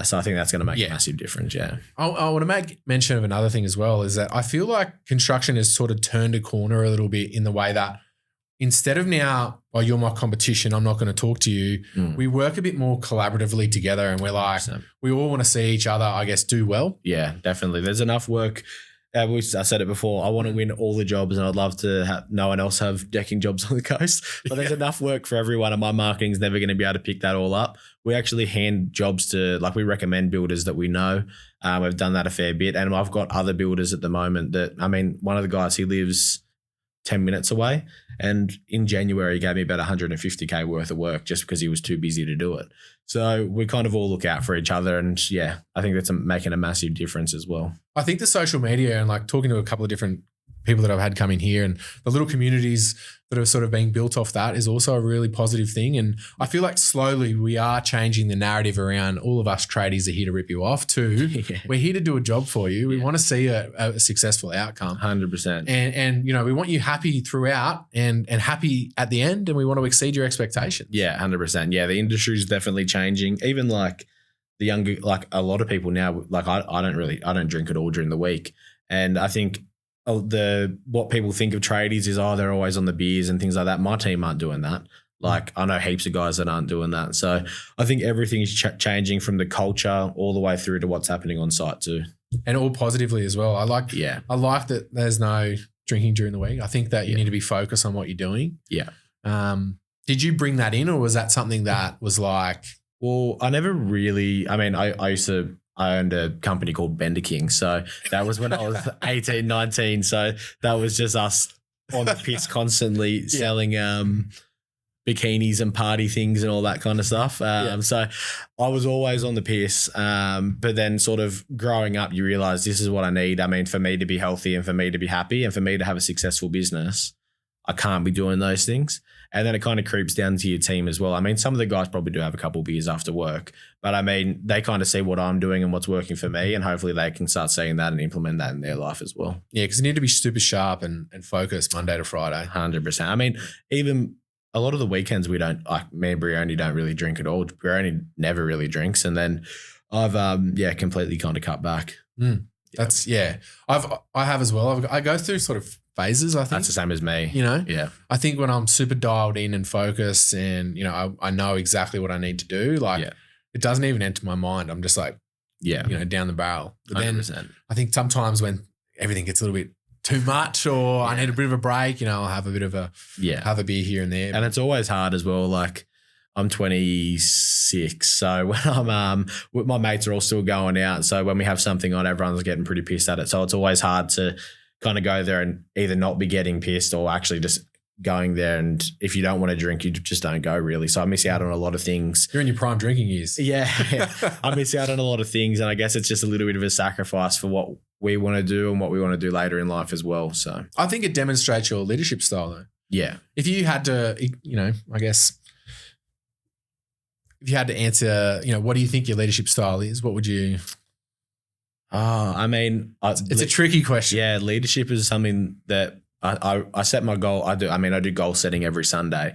So I think that's going to make a massive difference. Yeah. I want to make mention of another thing as well, is that I feel like construction has sort of turned a corner a little bit in the way that instead of now, well, you're my competition, I'm not going to talk to you. We work a bit more collaboratively together, and we're like, we all want to see each other, I guess, do well. Yeah, definitely. There's enough work. I said it before, I want to win all the jobs and I'd love to have no one else have decking jobs on the coast, but there's enough work for everyone and my marketing's never going to be able to pick that all up. We actually hand jobs to, like we recommend builders that we know. We've done that a fair bit, and I've got other builders at the moment that, I mean, one of the guys, he lives 10 minutes away, and in January he gave me about 150K worth of work just because he was too busy to do it. So we kind of all look out for each other, and I think that's making a massive difference as well. I think the social media and like talking to a couple of different people that I've had come in here and the little communities that are sort of being built off that is also a really positive thing. And I feel like slowly we are changing the narrative around all of us tradies are here to rip you off to we're here to do a job for you. We want to see a successful outcome. 100%. And you know, we want you happy throughout and happy at the end, and we want to exceed your expectations. Yeah, 100%. Yeah, the industry is definitely changing. Even like the younger, like a lot of people now, like I don't drink at all during the week. And I think what people think of tradies is, they're always on the beers and things like that. My team aren't doing that. Like I know heaps of guys that aren't doing that. So I think everything is changing from the culture all the way through to what's happening on site too. And all positively as well. I like that there's no drinking during the week. I think that you need to be focused on what you're doing. Yeah. Did you bring that in, or was that something that was like? Well, I never really, I mean, I owned a company called Bender King. So that was when I was 18, 19. So that was just us on the piss constantly selling bikinis and party things and all that kind of stuff. So I was always on the piss. But then sort of growing up, you realize this is what I need. I mean, for me to be healthy and for me to be happy and for me to have a successful business, I can't be doing those things. And then it kind of creeps down to your team as well. I mean, some of the guys probably do have a couple of beers after work, but I mean, they kind of see what I'm doing and what's working for me, and hopefully they can start seeing that and implement that in their life as well. Yeah, because you need to be super sharp and focused Monday to Friday. 100%. I mean, even a lot of the weekends we don't, like me and Brioni don't really drink at all. Brioni never really drinks. And then I've, completely kind of cut back. That's, I have as well. I go through sort of phases, I think. That's the same as me. You know? Yeah. I think when I'm super dialed in and focused and, you know, I know exactly what I need to do, like it doesn't even enter my mind. I'm just like, you know, down the barrel. But 100%. then I think sometimes when everything gets a little bit too much or I need a bit of a break, you know, I'll have a bit of have a beer here and there. And it's always hard as well. Like I'm 26. So when I'm, my mates are all still going out. So when we have something on, everyone's getting pretty pissed at it. So it's always hard to kind of go there and either not be getting pissed or actually just going there. And if you don't want to drink, you just don't go really. So I miss out on a lot of things. You're in your prime drinking years. Yeah. I miss out on a lot of things. And I guess it's just a little bit of a sacrifice for what we want to do and what we want to do later in life as well. So I think it demonstrates your leadership style though. Yeah. If you had to, you know, I guess if you had to answer, you know, what do you think your leadership style is? What would you? I mean, it's a tricky question. Yeah, leadership is something that I set my goal. I do goal setting every Sunday,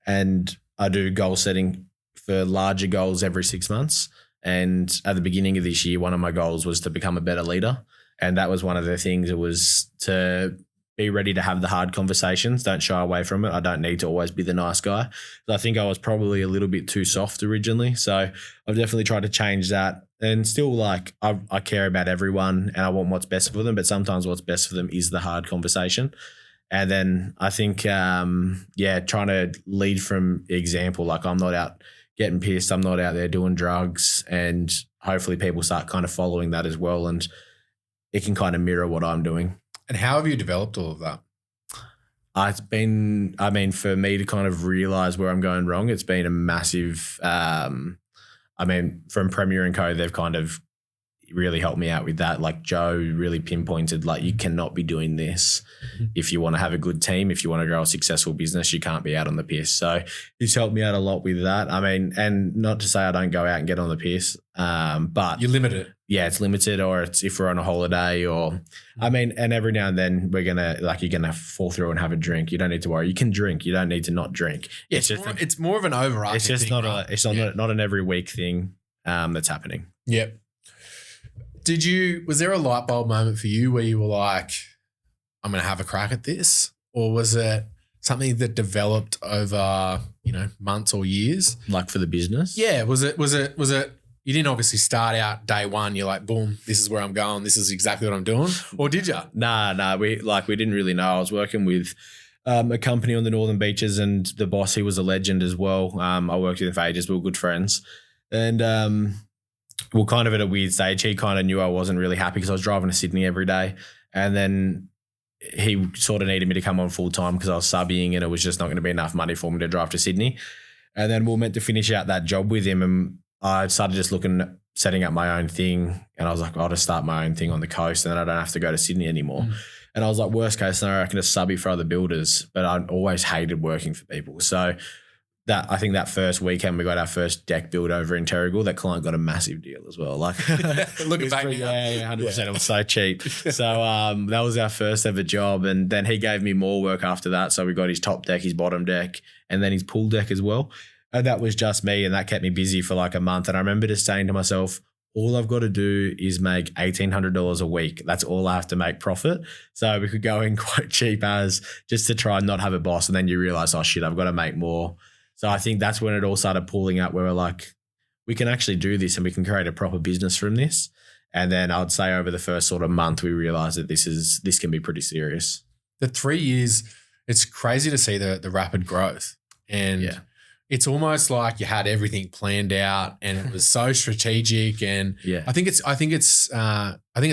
and I do goal setting for larger goals every 6 months. And at the beginning of this year, one of my goals was to become a better leader, and that was one of the things. It was to be ready to have the hard conversations. Don't shy away from it. I don't need to always be the nice guy. I think I was probably a little bit too soft originally. So I've definitely tried to change that. And still, like, I care about everyone and I want what's best for them, but sometimes what's best for them is the hard conversation. And then I think, trying to lead from example. Like, I'm not out getting pissed. I'm not out there doing drugs, and hopefully people start kind of following that as well. And it can kind of mirror what I'm doing. And how have you developed all of that? It's been, I mean, for me to kind of realize where I'm going wrong, it's been a massive, from Premier & Co, they've kind of really helped me out with that. Like Joe really pinpointed, like, you cannot be doing this if you want to have a good team. If you want to grow a successful business, you can't be out on the piss. So he's helped me out a lot with that. I mean, and not to say I don't go out and get on the piss, but you limit it. Yeah, it's limited, or it's if we're on a holiday, or I mean, and every now and then you're gonna fall through and have a drink. You don't need to worry. You can drink. You don't need to not drink. Yeah, it's more of an overarching. It's just thing, not an every week thing that's happening. Yep. Was there a light bulb moment for you where you were like, I'm going to have a crack at this? Or was it something that developed over, you know, months or years? Like for the business? Yeah. Was it, you didn't obviously start out day one. You're like, boom, this is where I'm going. This is exactly what I'm doing. Or did you? Nah. We didn't really know. I was working with a company on the Northern Beaches, and the boss, he was a legend as well. I worked with him for ages. We were good friends. And, well, kind of at a weird stage, he kind of knew I wasn't really happy because I was driving to Sydney every day. And then he sort of needed me to come on full time because I was subbing and it was just not going to be enough money for me to drive to Sydney. And then we were meant to finish out that job with him, and I started just setting up my own thing. And I was like, I'll just start my own thing on the coast and then I don't have to go to Sydney anymore. And I was like, worst case scenario, I can just sub it for other builders. But I always hated working for people. So I think that first weekend we got our first deck build over in Terrigal. That client got a massive deal as well. Like, looking back, 100%. It was so cheap. So that was our first ever job, and then he gave me more work after that. So we got his top deck, his bottom deck, and then his pool deck as well. And that was just me, and that kept me busy for like a month. And I remember just saying to myself, all I've got to do is make $1,800 a week. That's all I have to make profit. So we could go in quite cheap as just to try and not have a boss. And then you realize, oh shit, I've got to make more. So I think that's when it all started pulling up, where we're like, we can actually do this and we can create a proper business from this. And then I'd say over the first sort of month, we realized that this can be pretty serious. The 3 years, it's crazy to see the rapid growth. And it's almost like you had everything planned out and it was so strategic. And I think it's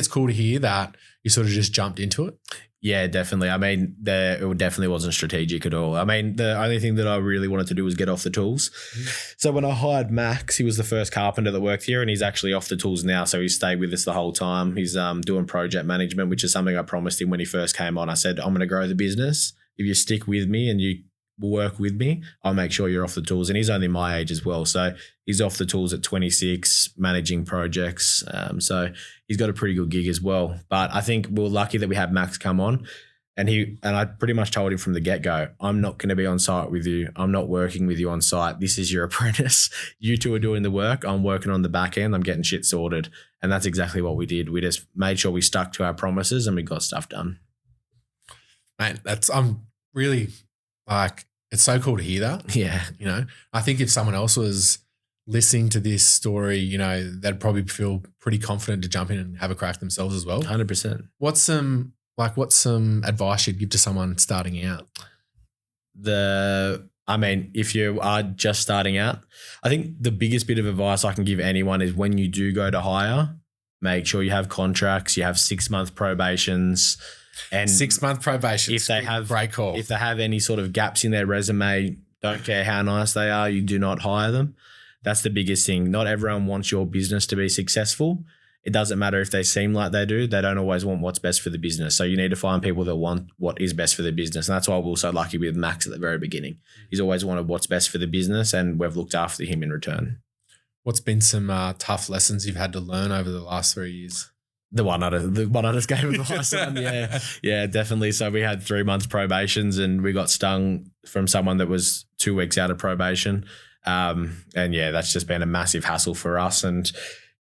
cool to hear that you sort of just jumped into it. Yeah, definitely. I mean, it definitely wasn't strategic at all. I mean, the only thing that I really wanted to do was get off the tools. So when I hired Max, he was the first carpenter that worked here, and he's actually off the tools now. So he's stayed with us the whole time. He's doing project management, which is something I promised him when he first came on. I said, I'm going to grow the business. If you stick with me and you work with me, I'll make sure you're off the tools. And he's only my age as well. So he's off the tools at 26, managing projects. So he's got a pretty good gig as well. But I think we're lucky that we had Max come on. And I pretty much told him from the get-go, I'm not going to be on site with you. I'm not working with you on site. This is your apprentice. You two are doing the work. I'm working on the back end. I'm getting shit sorted. And that's exactly what we did. We just made sure we stuck to our promises and we got stuff done. Mate, I'm really like, it's so cool to hear that. Yeah. You know, I think if someone else was listening to this story, you know, they'd probably feel pretty confident to jump in and have a crack themselves as well. 100%. What's some advice you'd give to someone starting out? If you are just starting out, I think the biggest bit of advice I can give anyone is when you do go to hire, make sure you have contracts, you have 6-month probations. And 6-month probation. If they have great call. If they have any sort of gaps in their resume, don't care how nice they are, you do not hire them. That's the biggest thing. Not everyone wants your business to be successful. It doesn't matter if they seem like they do. They don't always want what's best for the business. So you need to find people that want what is best for the business. And that's why we were so lucky with Max at the very beginning. He's always wanted what's best for the business, and we've looked after him in return. What's been some tough lessons you've had to learn over the last 3 years? The one I just gave advice on, yeah, definitely. So we had 3 months probations, and we got stung from someone that was 2 weeks out of probation, and yeah, that's just been a massive hassle for us, and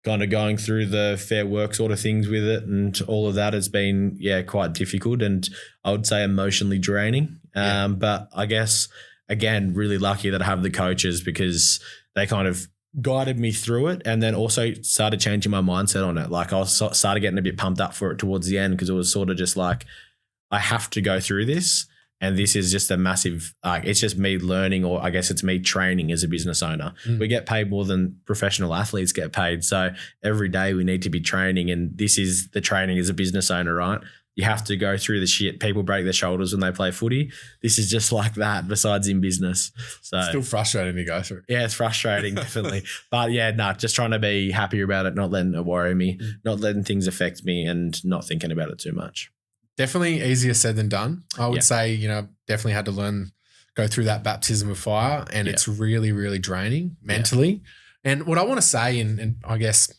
kind of going through the fair work sort of things with it, and all of that has been quite difficult, and I would say emotionally draining. But I guess again, really lucky that I have the coaches because they kind of guided me through it, and then also started changing my mindset on it. Like I started getting a bit pumped up for it towards the end because it was sort of just like, I have to go through this, and this is just a massive, it's just me learning, or I guess it's me training as a business owner. We get paid more than professional athletes get paid. So every day we need to be training, and this is the training as a business owner, right? You have to go through the shit. People break their shoulders when they play footy. This is just like that, besides in business. So it's still frustrating to go through. Yeah, it's frustrating, definitely. But just trying to be happy about it, not letting it worry me, not letting things affect me, and not thinking about it too much. Definitely easier said than done. I would say, definitely had to go through that baptism of fire, and it's really, really draining mentally. And what I want to say, and I guess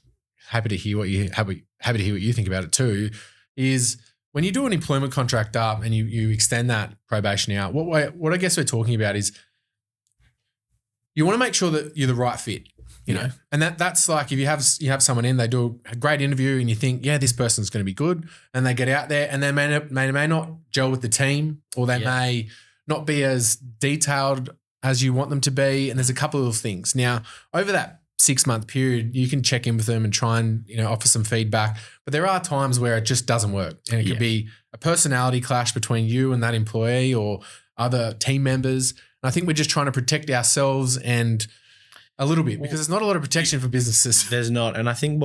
happy to hear what you think about it too, is when you do an employment contract up and you extend that probation out, what I guess we're talking about is you want to make sure that you're the right fit, you know, and that's like if you have someone in, they do a great interview and you think, this person's going to be good, and they get out there and they may not gel with the team, or they may not be as detailed as you want them to be. And there's a couple of things. Now, over that 6-month period, you can check in with them and try and, offer some feedback. But there are times where it just doesn't work. And it could be a personality clash between you and that employee or other team members. And I think we're just trying to protect ourselves and a little bit, because there's not a lot of protection for businesses. There's not. And I think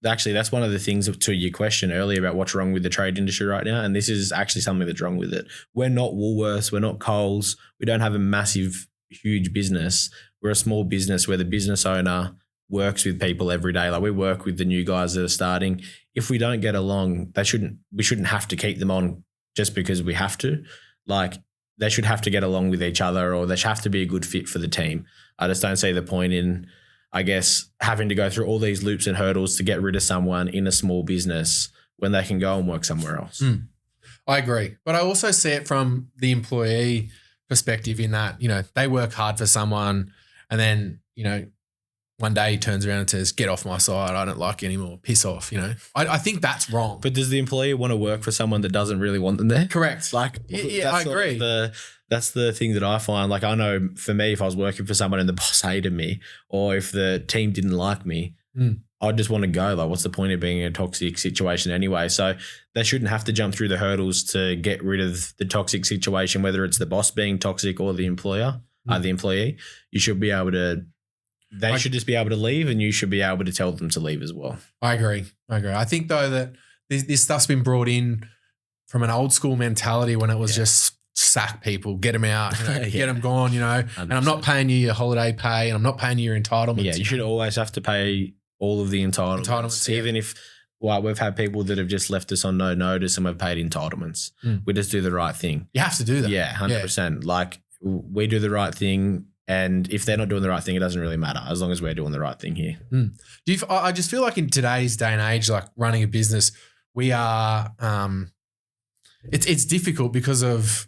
that's one of the things to your question earlier about what's wrong with the trade industry right now. And this is actually something that's wrong with it. We're not Woolworths. We're not Coles. We don't have a massive, huge business. We're a small business where the business owner works with people every day. Like we work with the new guys that are starting. If we don't get along, we shouldn't have to keep them on just because we have to. Like they should have to get along with each other, or they should have to be a good fit for the team. I just don't see the point in, I guess, having to go through all these loops and hurdles to get rid of someone in a small business when they can go and work somewhere else. I agree. But I also see it from the employee perspective in that, they work hard for someone, and then, one day he turns around and says, get off my side. I don't like you anymore. Piss off, I think that's wrong. But does the employee want to work for someone that doesn't really want them there? Correct. Like, I agree. That's the thing that I find. Like, I know for me, if I was working for someone and the boss hated me, or if the team didn't like me, I'd just want to go. Like, what's the point of being in a toxic situation anyway? So they shouldn't have to jump through the hurdles to get rid of the toxic situation, whether it's the boss being toxic or the employer, the employee. You should be able to. They should just be able to leave, and you should be able to tell them to leave as well. I agree. I think, though, that this stuff's been brought in from an old school mentality when it was just sack people, get them out, get them gone, 100%. And I'm not paying you your holiday pay and I'm not paying you your entitlements. Yeah, you should always have to pay all of the entitlements. Even if we've had people that have just left us on no notice and we've paid entitlements. We just do the right thing. You have to do that. Yeah, 100%. Like we do the right thing, and if they're not doing the right thing, it doesn't really matter as long as we're doing the right thing here. I just feel like in today's day and age, like running a business, we are it's difficult because of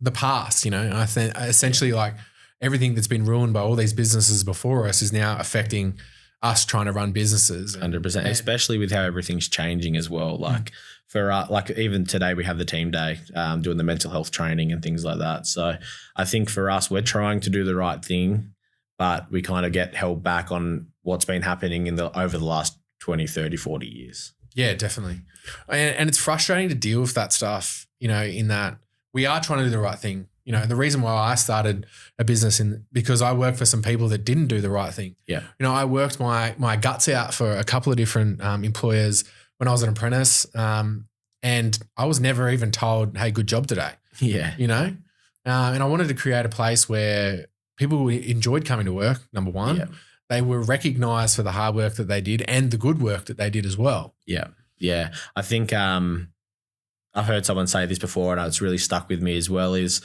the past, I think essentially like everything that's been ruined by all these businesses before us is now affecting us trying to run businesses. 100%, especially with how everything's changing as well. Like for like even today we have the team day doing the mental health training and things like that. So I think for us, we're trying to do the right thing, but we kind of get held back on what's been happening over the last 20, 30, 40 years. Yeah, definitely. And it's frustrating to deal with that stuff, in that we are trying to do the right thing. The reason why I started a business because I worked for some people that didn't do the right thing. Yeah. I worked my guts out for a couple of different employers when I was an apprentice. And I was never even told, hey, good job today. Yeah. And I wanted to create a place where people enjoyed coming to work, number one. Yeah. They were recognized for the hard work that they did and the good work that they did as well. Yeah. Yeah. I think I've heard someone say this before and it's really stuck with me as well, is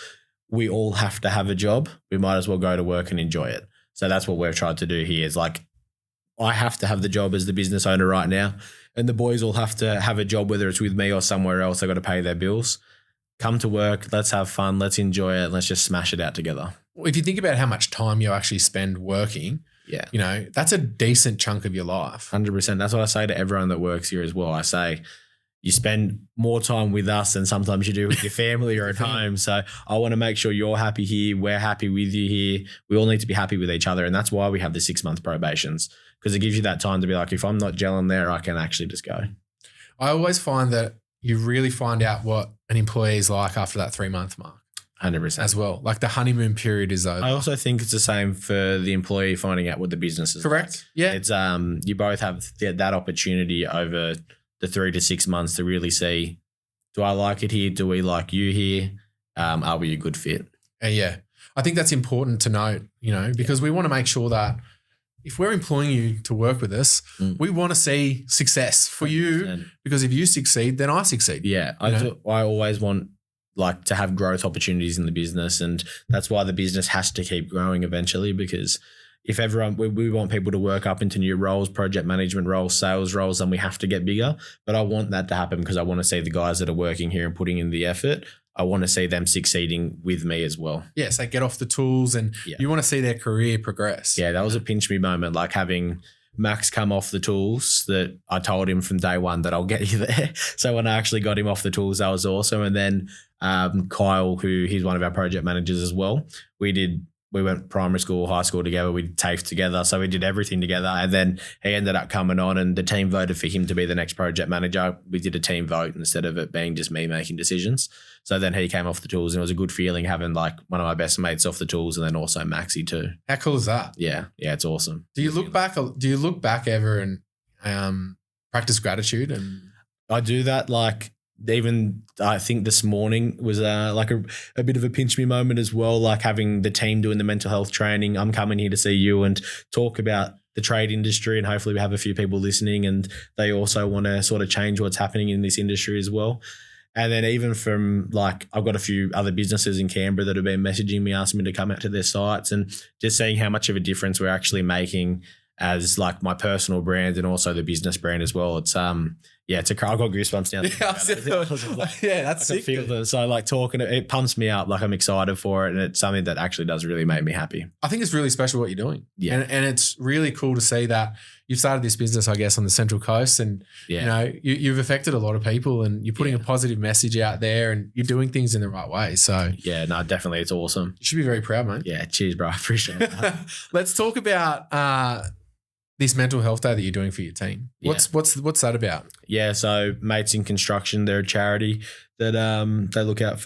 we all have to have a job. We might as well go to work and enjoy it. So that's what we're trying to do here is like, I have to have the job as the business owner right now, and the boys all have to have a job, whether it's with me or somewhere else. They've got to pay their bills. Come to work. Let's have fun. Let's enjoy it. Let's just smash it out together. If you think about how much time you actually spend working, that's a decent chunk of your life. 100%. That's what I say to everyone that works here as well. I say, you spend more time with us than sometimes you do with your family or at home. So I want to make sure you're happy here. We're happy with you here. We all need to be happy with each other. And that's why we have the 6-month probations, because it gives you that time to be like, if I'm not gelling there, I can actually just go. I always find that you really find out what an employee is like after that 3-month mark. 100%. As well. Like the honeymoon period is over. I also think it's the same for the employee finding out what the business is. Correct. Like. Yeah. It's you both have that opportunity over the 3 to 6 months to really see, do I like it here? Do we like you here? Are we a good fit? Yeah. I think that's important to note, because we want to make sure that if we're employing you to work with us, we want to see success for 100%. You, because if you succeed, then I succeed. Yeah. I always want to have growth opportunities in the business, and that's why the business has to keep growing eventually, because if everyone, we want people to work up into new roles, project management roles, sales roles, then we have to get bigger. But I want that to happen because I want to see the guys that are working here and putting in the effort. I want to see them succeeding with me as well. Yes, they get off the tools and you want to see their career progress. Yeah, that was a pinch me moment, like having Max come off the tools. That I told him from day one that I'll get you there. So when I actually got him off the tools, that was awesome. And then Kyle, he's one of our project managers as well. We went primary school, high school together. We did TAFE together. So we did everything together. And then he ended up coming on and the team voted for him to be the next project manager. We did a team vote instead of it being just me making decisions. So then he came off the tools, and it was a good feeling having like one of my best mates off the tools, and then also Maxi too. How cool is that? Yeah. Yeah, it's awesome. Do you look back ever and practice gratitude? And I do that even I think this morning was like a bit of a pinch me moment as well, like having the team doing the mental health training. I'm coming here to see you and talk about the trade industry, and hopefully we have a few people listening and they also want to sort of change what's happening in this industry as well. And then even from I've got a few other businesses in Canberra that have been messaging me, asking me to come out to their sites, and just seeing how much of a difference we're actually making as my personal brand and also the business brand as well. It's I've got goosebumps now. Yeah, that's sick. So talking, it pumps me up. I'm excited for it, and it's something that actually does really make me happy. I think it's really special what you're doing. Yeah, and it's really cool to see that you've started this business, I guess, on the Central Coast, and you've affected a lot of people, and you're putting a positive message out there, and you're doing things in the right way. So yeah, no, definally, it's awesome. You should be very proud, mate. Yeah, cheers, bro. I appreciate that. Let's talk about this mental health day that you're doing for your team. What's that about? Yeah, so Mates in Construction, they're a charity that they look out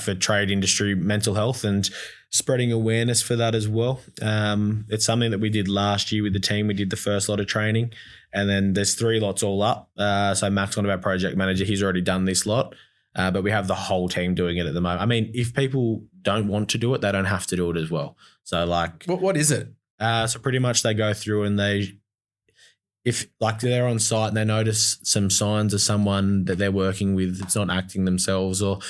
for trade industry mental health and spreading awareness for that as well. It's something that we did last year with the team. We did the first lot of training, And then there's 3 lots all up. So Max, one of our project manager, he's already done this lot. But we have the whole team doing it at the moment. I mean, if people don't want to do it, they don't have to do it as well. So like, what is it? So pretty much they go through and if like they're on site and they notice some signs of someone that they're working with that's not acting themselves, or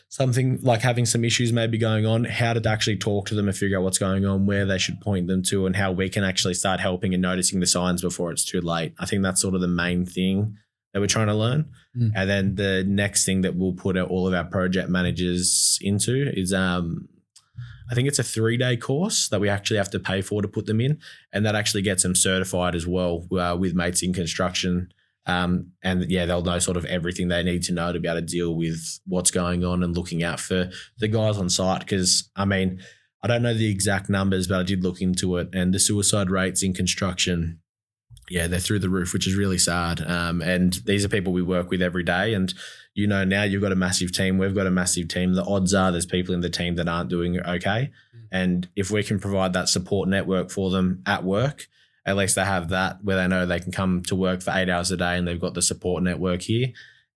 something like having some issues maybe going on, how to actually talk to them and figure out what's going on, where they should point them to, and how we can actually start helping and noticing the signs before it's too late. I think that's sort of the main thing that we're trying to learn. And then the next thing that we'll put all of our project managers into is I think it's a 3-day course that we actually have to pay for to put them in, and that actually gets them certified as well with Mates in Construction. And yeah, they'll know sort of everything they need to know to be able to deal with what's going on and looking out for the guys on site. Because I mean, I don't know the exact numbers, but I did look into it, and the suicide rates in construction, yeah, they're through the roof, which is really sad. And these are people we work with every day. And, you know, now you've got a massive team. We've got a massive team. The odds are there's people in the team that aren't doing okay. And if we can provide that support network for them at work, at least they have that where they know they can come to work for 8 hours a day and they've got the support network here.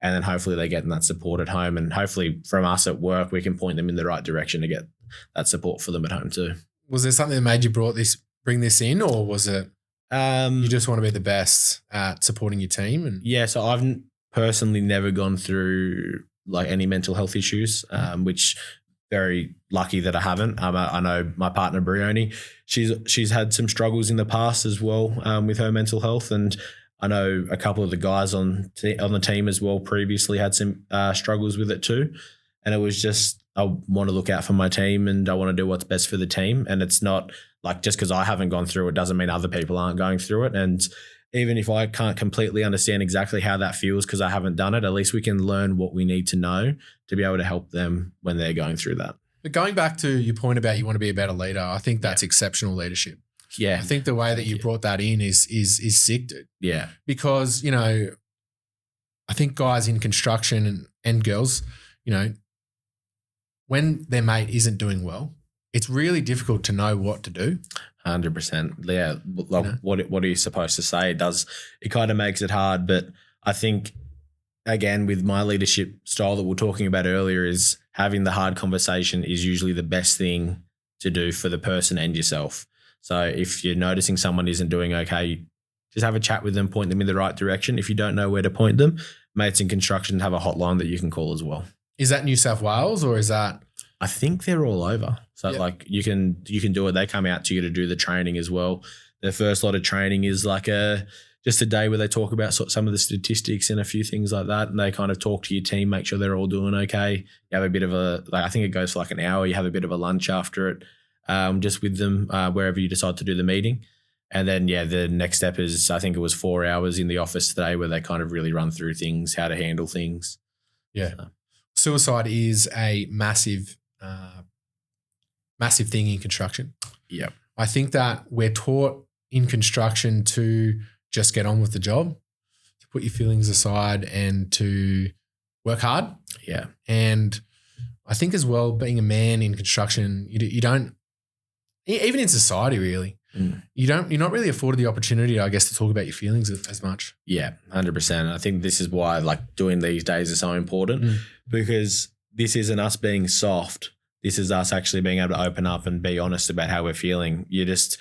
And then hopefully they're getting that support at home. And hopefully from us at work, we can point them in the right direction to get that support for them at home too. Was there something that made you bring this in, or was it you just want to be the best at supporting your team? And yeah, so I've personally never gone through like any mental health issues, which very lucky that I haven't. I know my partner Brioni, she's had some struggles in the past as well with her mental health, and I know a couple of the guys on the team as well previously had some struggles with it too. And it was just, I want to look out for my team and I want to do what's best for the team. And it's not like just because I haven't gone through it doesn't mean other people aren't going through it. And even if I can't completely understand exactly how that feels because I haven't done it, at least we can learn what we need to know to be able to help them when they're going through that. But going back to your point about you want to be a better leader, I think that's exceptional leadership. Yeah. I think the way that you brought that in is sick, dude. Yeah. Because, you know, I think guys in construction and girls, you know, when their mate isn't doing well, it's really difficult to know what to do. 100%. Yeah. Like what are you supposed to say? It kind of makes it hard. But I think, again, with my leadership style that we were talking about earlier, is having the hard conversation is usually the best thing to do for the person and yourself. So if you're noticing someone isn't doing okay, just have a chat with them, point them in the right direction. If you don't know where to point them, Mates in Construction have a hotline that you can call as well. Is that New South Wales or is that? I think they're all over. So like you can do it. They come out to you to do the training as well. Their first lot of training is like just a day where they talk about some of the statistics and a few things like that. And they kind of talk to your team, make sure they're all doing okay. You have a bit of I think it goes for like an hour. You have a bit of a lunch after it, just with them, wherever you decide to do the meeting. And then, the next step is, I think it was 4 hours in the office today where they kind of really run through things, how to handle things. Yeah. Suicide is a massive thing in construction. Yeah. I think that we're taught in construction to just get on with the job, to put your feelings aside and to work hard. Yeah. And I think as well, being a man in construction, you don't, even in society really, you're not really afforded the opportunity, I guess, to talk about your feelings as much. Yeah, 100%. I think this is why doing these days is so important because this isn't us being soft. This is us actually being able to open up and be honest about how we're feeling. You're just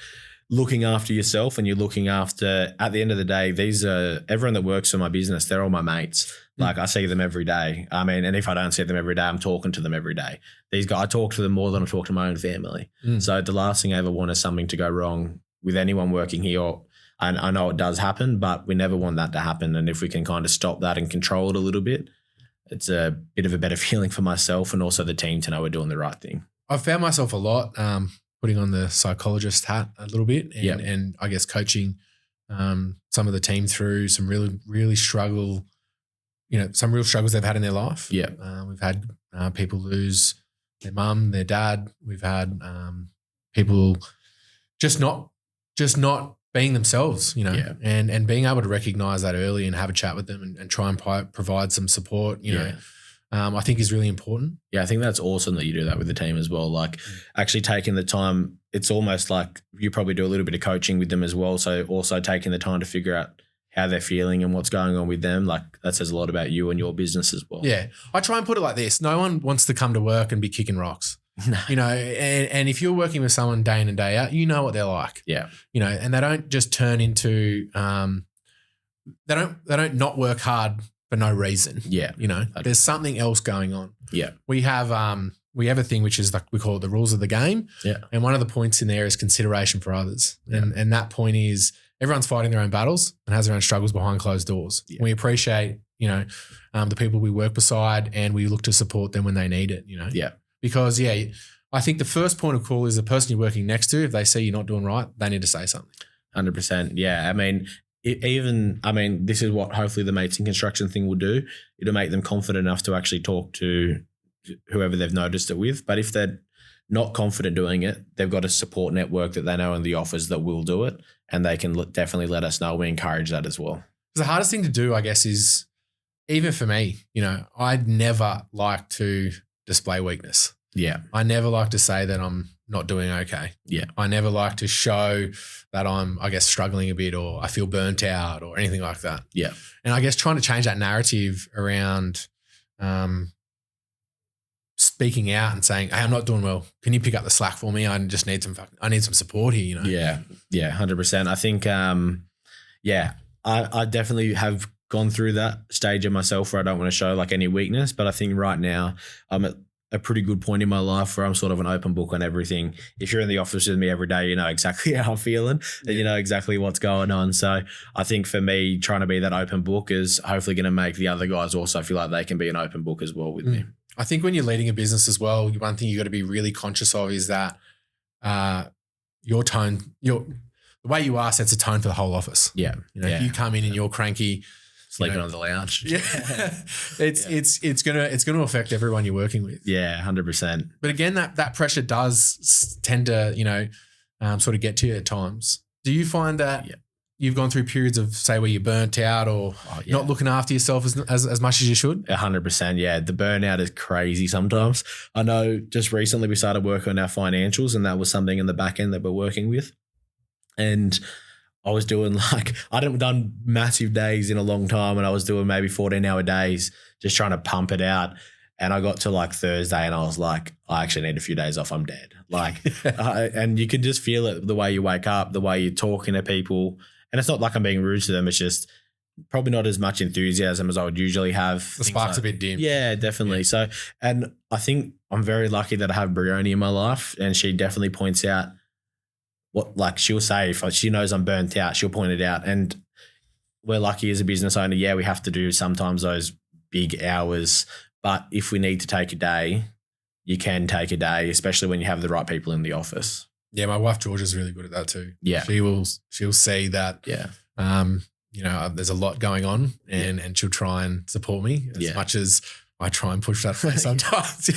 looking after yourself and you're looking after, at the end of the day, these are everyone that works for my business. They're all my mates. Like I see them every day. I mean, and if I don't see them every day, I'm talking to them every day. These guys, I talk to them more than I talk to my own family. So the last thing I ever want is something to go wrong with anyone working here. I know it does happen, but we never want that to happen. And if we can kind of stop that and control it a little bit, it's a bit of a better feeling for myself and also the team to know we're doing the right thing. I've found myself a lot putting on the psychologist hat a little bit and I guess coaching some of the team through some really, really some real struggles they've had in their life. Yeah. We've had people lose their mum, their dad. We've had people just not being themselves, and being able to recognize that early and have a chat with them and try and provide some support, I think is really important. Yeah, I think that's awesome that you do that with the team as well. Like actually taking the time, it's almost like you probably do a little bit of coaching with them as well. So also taking the time to figure out how they're feeling and what's going on with them, like that says a lot about you and your business as well. Yeah. I try and put it like this. No one wants to come to work and be kicking rocks. You know, and if you're working with someone day in and day out, you know what they're like. Yeah. You know, and they don't just turn into they don't not work hard for no reason. Yeah. You know, there's something else going on. Yeah. We have a thing which is like we call it the rules of the game. Yeah. And one of the points in there is consideration for others. And that point is everyone's fighting their own battles and has their own struggles behind closed doors. Yeah. We appreciate, you know, the people we work beside and we look to support them when they need it, you know. Yeah. Because, I think the first point of call is the person you're working next to. If they see you're not doing right, they need to say something. 100%. Yeah. I mean, this is what hopefully the Mates in Construction thing will do. It'll make them confident enough to actually talk to whoever they've noticed it with. But if they're not confident doing it, they've got a support network that they know in the office that will do it, and they can definitely let us know. We encourage that as well. The hardest thing to do, I guess, is even for me, you know, I'd never like to display weakness. Yeah. I never like to say that I'm not doing okay. Yeah. I never like to show that I'm, I guess, struggling a bit or I feel burnt out or anything like that. Yeah. And I guess trying to change that narrative around speaking out and saying, hey, I'm not doing well. Can you pick up the slack for me? I just need some support here, you know? Yeah. Yeah. 100%. I think, I definitely have gone through that stage of myself where I don't want to show like any weakness, but I think right now I'm at a pretty good point in my life where I'm sort of an open book on everything. If you're in the office with me every day, you know exactly how I'm feeling and you know exactly what's going on. So I think for me, trying to be that open book is hopefully going to make the other guys also feel like they can be an open book as well with me. I think when you're leading a business as well, one thing you got to be really conscious of is that your tone, the way you are sets a tone for the whole office. Yeah. You know, if you come in and you're cranky, sleeping on the lounge. Yeah. It's gonna affect everyone you're working with. Yeah, 100%. But again, that pressure does tend to, you know, sort of get to you at times. Do you find that you've gone through periods of, say, where you're burnt out or not looking after yourself as much as you should? 100%. Yeah. The burnout is crazy sometimes. I know just recently we started working on our financials and that was something in the back end that we're working with. And I was doing I hadn't done massive days in a long time and I was doing maybe 14-hour days just trying to pump it out. And I got to like Thursday and I was like, I actually need a few days off. I'm dead. And you can just feel it the way you wake up, the way you're talking to people. And it's not like I'm being rude to them. It's just probably not as much enthusiasm as I would usually have. The spark's a bit dim. Yeah, definitely. Yeah. So, and I think I'm very lucky that I have Brioni in my life and she definitely points out what, she'll say if she knows I'm burnt out, she'll point it out. And we're lucky as a business owner. Yeah, we have to do sometimes those big hours, but if we need to take a day, you can take a day, especially when you have the right people in the office. Yeah, my wife Georgia's really good at that too. Yeah, she'll see that. Yeah, you know, there's a lot going on, and she'll try and support me as much as I try and push that away sometimes.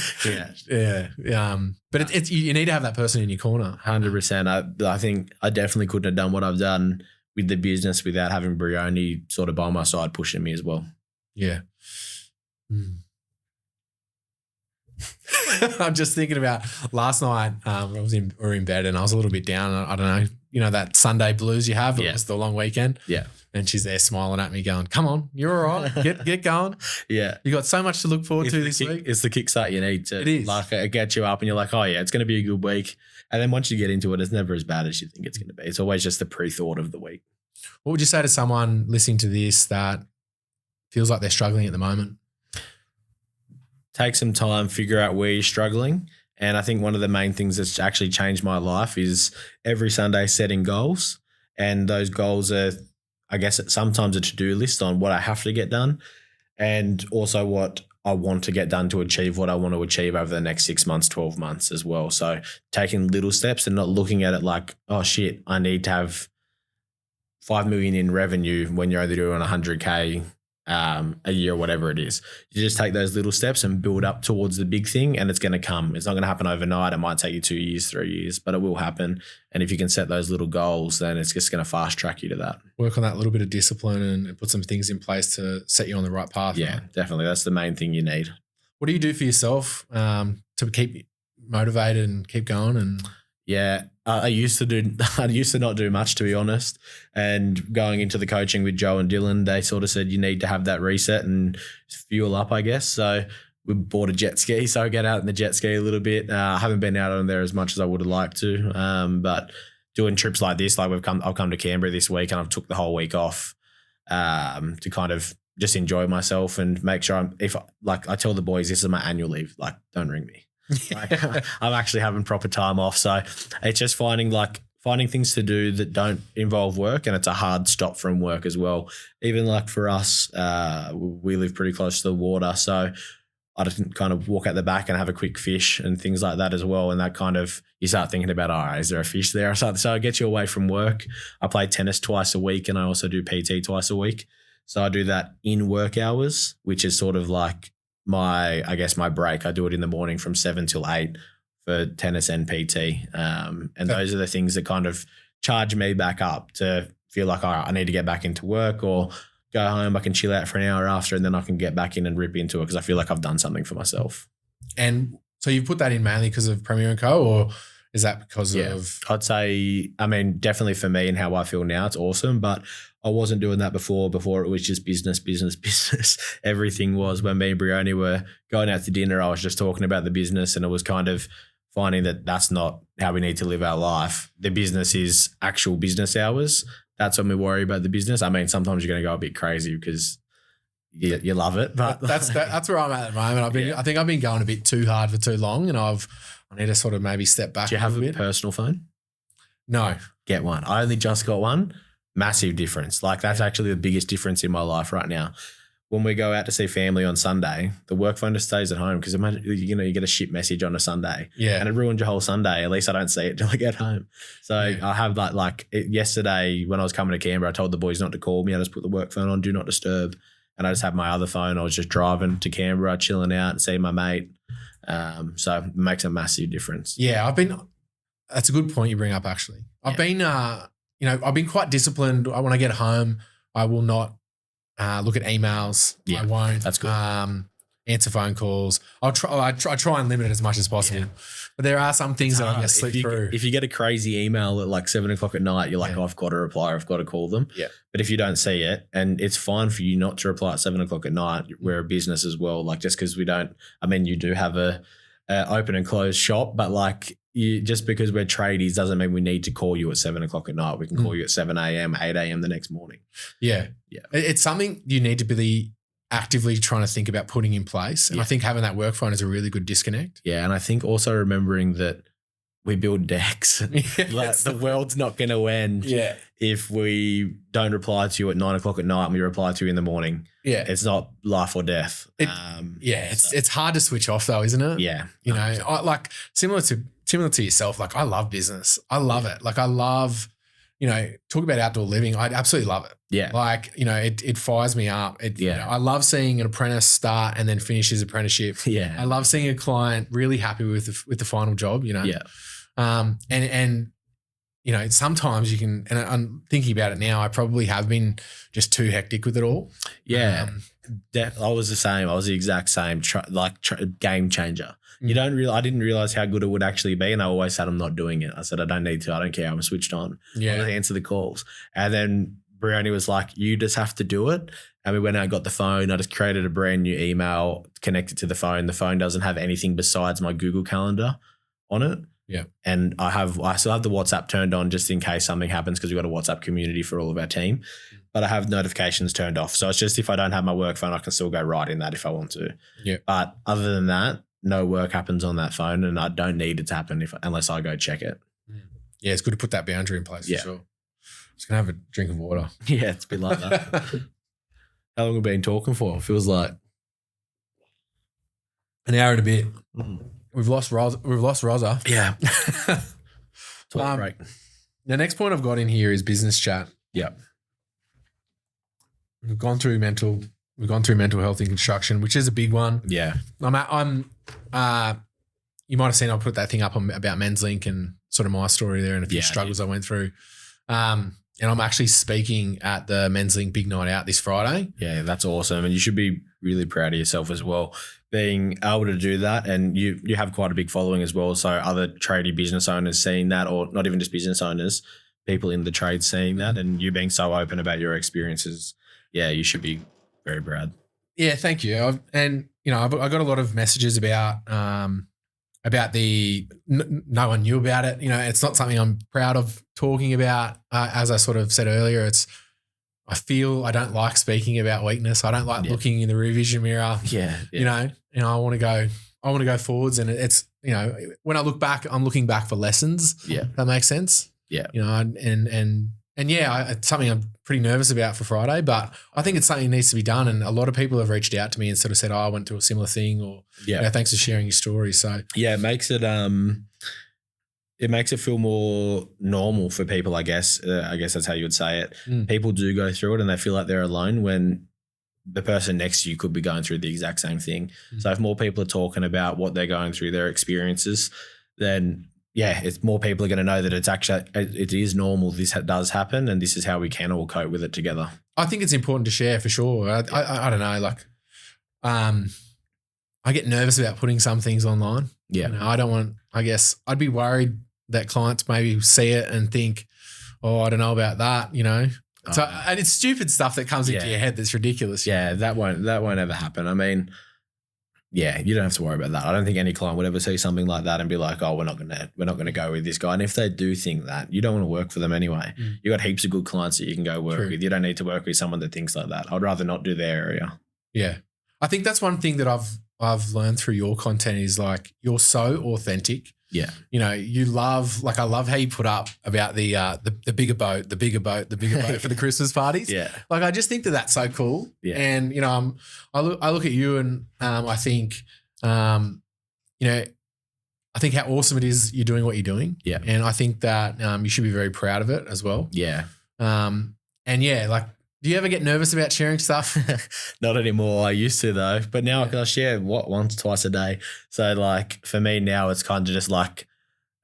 But it's you need to have that person in your corner. 100%. I think I definitely couldn't have done what I've done with the business without having Brioni sort of by my side pushing me as well. Yeah. I'm just thinking about last night. We were in bed and I was a little bit down. I don't know, you know, that Sunday blues you have. It was the long weekend. Yeah. And she's there smiling at me going, come on, you're all right. Get going. Yeah. You got so much to look forward to this week. It's the kickstart you need to. It is. It gets you up and you're like, oh yeah, it's going to be a good week. And then once you get into it, it's never as bad as you think it's going to be. It's always just the pre-thought of the week. What would you say to someone listening to this that feels like they're struggling at the moment? Take some time, figure out where you're struggling. And I think one of the main things that's actually changed my life is every Sunday setting goals. And those goals are, I guess, sometimes a to-do list on what I have to get done and also what I want to get done to achieve what I want to achieve over the next 6 months, 12 months as well. So taking little steps and not looking at it like, oh shit, I need to have 5 million in revenue when you're only doing 100K a year or whatever it is. You just take those little steps and build up towards the big thing and it's going to come. It's not going to happen overnight. It might take you 2 years, 3 years, but it will happen. And if you can set those little goals, then it's just going to fast track you to that. Work on that little bit of discipline and put some things in place to set you on the right path. Yeah, definitely. That's the main thing you need. What do you do for yourself to keep motivated and keep going? And Yeah, I used to not do much, to be honest. And going into the coaching with Joe and Dylan, they sort of said you need to have that reset and fuel up, I guess. So we bought a jet ski, so I get out in the jet ski a little bit. I haven't been out on there as much as I would have liked to, but doing trips like this, like I've come to Canberra this week and I've took the whole week off to kind of just enjoy myself and make sure I tell the boys this is my annual leave, like don't ring me. Like, I'm actually having proper time off. So it's just finding things to do that don't involve work, and it's a hard stop from work as well. Even like for us, we live pretty close to the water, so I just kind of walk out the back and have a quick fish and things like that as well. And that kind of, you start thinking about, all right, is there a fish there? So it gets you away from work. I play tennis twice a week and I also do PT twice a week. So I do that in work hours, which is sort of like my break. I do it in the morning from 7 till 8 for tennis and PT. And those are the things that kind of charge me back up to feel like, all right, I need to get back into work, or go home, I can chill out for an hour after, and then I can get back in and rip into it because I feel like I've done something for myself. And so you put that in mainly because of Premier & Co, or is that because of? I'd say, definitely for me and how I feel now, it's awesome, but I wasn't doing that before. Before it was just business. Everything was, when me and Brioni were going out to dinner, I was just talking about the business, and it was kind of finding that that's not how we need to live our life. The business is actual business hours. That's when we worry about the business. Sometimes you're going to go a bit crazy because you love it, but that's where I'm at the moment. I think I've been going a bit too hard for too long, and I need to sort of maybe step back. Do you have a bit. personal phone? No. Get one. I only just got one. Massive difference. Like that's actually the biggest difference in my life right now. When we go out to see family on Sunday, the work phone just stays at home because imagine, you get a shit message on a Sunday, and it ruins your whole Sunday. At least I don't see it till I get home. So I have yesterday when I was coming to Canberra, I told the boys not to call me. I just put the work phone on, do not disturb, and I just had my other phone. I was just driving to Canberra, chilling out and seeing my mate. So it makes a massive difference. Yeah, that's a good point you bring up. Actually, I've been quite disciplined. When I get home, I will not look at emails. Yeah, I won't. That's good. Answer phone calls. I try and limit it as much as possible. Yeah. But there are some things that I'm going to slip through. If you get a crazy email at like 7 o'clock at night, you're like, I've got to reply, I've got to call them. Yeah. But if you don't see it, and it's fine for you not to reply at 7 o'clock at night, we're a business as well. Like just because we don't, you do have a open and closed shop, but like just because we're tradies doesn't mean we need to call you at 7 o'clock at night. We can call you at 7 a.m., 8 a.m. the next morning. Yeah. Yeah. It's something you need to be actively trying to think about putting in place. And I think having that work phone is a really good disconnect. Yeah. And I think also remembering that we build decks. Like the world's not going to end if we don't reply to you at 9 o'clock at night and we reply to you in the morning. Yeah. It's not life or death. It's hard to switch off though, isn't it? Yeah. Similar to yourself, like I love business. I love it. Like I love, talk about outdoor living. I absolutely love it. Yeah. Like, it fires me up. I love seeing an apprentice start and then finish his apprenticeship. Yeah. I love seeing a client really happy with the final job, Yeah. And sometimes you can, and I'm thinking about it now, I probably have been just too hectic with it all. Yeah. I was the same. I was the exact same, game changer. I didn't realize how good it would actually be. And I always said, I'm not doing it. I said, I don't need to. I don't care. I'm switched on. Yeah. I'll just answer the calls. And then Brioni was like, you just have to do it. And we went out and got the phone. I just created a brand new email connected to the phone. The phone doesn't have anything besides my Google Calendar on it. Yeah. And I still have the WhatsApp turned on just in case something happens because we've got a WhatsApp community for all of our team. But I have notifications turned off. So it's just if I don't have my work phone, I can still go right in that if I want to. Yeah. But other than that, no work happens on that phone and I don't need it to happen unless I go check it. Yeah, it's good to put that boundary in place for sure. Just going to have a drink of water. Yeah, it's a bit like that. How long have we been talking for? It feels like an hour and a bit. We've lost Rosa. Yeah. Break. The next point I've got in here is business chat. Yeah. We've gone through mental health in construction, which is a big one. Yeah. You might have seen I put that thing up about Men's Link and sort of my story there and a few struggles I went through. And I'm actually speaking at the Men's Link Big Night Out this Friday. Yeah, that's awesome. And you should be really proud of yourself as well, being able to do that. And you have quite a big following as well. So other tradie business owners seeing that, or not even just business owners, people in the trade seeing that, and you being so open about your experiences. Yeah, you should be very proud. Yeah, thank you. I got a lot of messages about no one knew about it. It's not something I'm proud of talking about. As I sort of said earlier, I feel I don't like speaking about weakness. I don't like looking in the rear vision mirror. Yeah. I want to go forwards, and it's when I look back, I'm looking back for lessons. Yeah, that makes sense. Yeah, it's something I'm pretty nervous about for Friday, but I think it's something that needs to be done. And a lot of people have reached out to me and sort of said, "Oh, I went through a similar thing," or thanks for sharing your story. So it makes it feel more normal for people, I guess. I guess that's how you would say it. People do go through it and they feel like they're alone when the person next to you could be going through the exact same thing. So if more people are talking about what they're going through, their experiences, then it's more people are going to know that it is normal. This does happen, and this is how we can all cope with it together. I think it's important to share for sure. I don't know, I get nervous about putting some things online. Yeah. I guess I'd be worried that clients maybe see it and think, oh, I don't know about that, So, and it's stupid stuff that comes into your head that's ridiculous. Yeah, that won't ever happen. I mean, you don't have to worry about that. I don't think any client would ever see something like that and be like, oh, we're not gonna go with this guy. And if they do think that, you don't want to work for them anyway. You got heaps of good clients that you can go work with. You don't need to work with someone that thinks like that. I'd rather not do their area. Yeah. I think that's one thing that I've learned through your content is like you're so authentic. Yeah. You love, I love how you put up about the bigger boat for the Christmas parties. Yeah. I just think that that's so cool. Yeah. And, I look at you and I think, I think how awesome it is you're doing what you're doing. Yeah. And I think that you should be very proud of it as well. Yeah. Do you ever get nervous about sharing stuff? Not anymore. I used to though, but now I share once, twice a day. So for me now, it's kind of just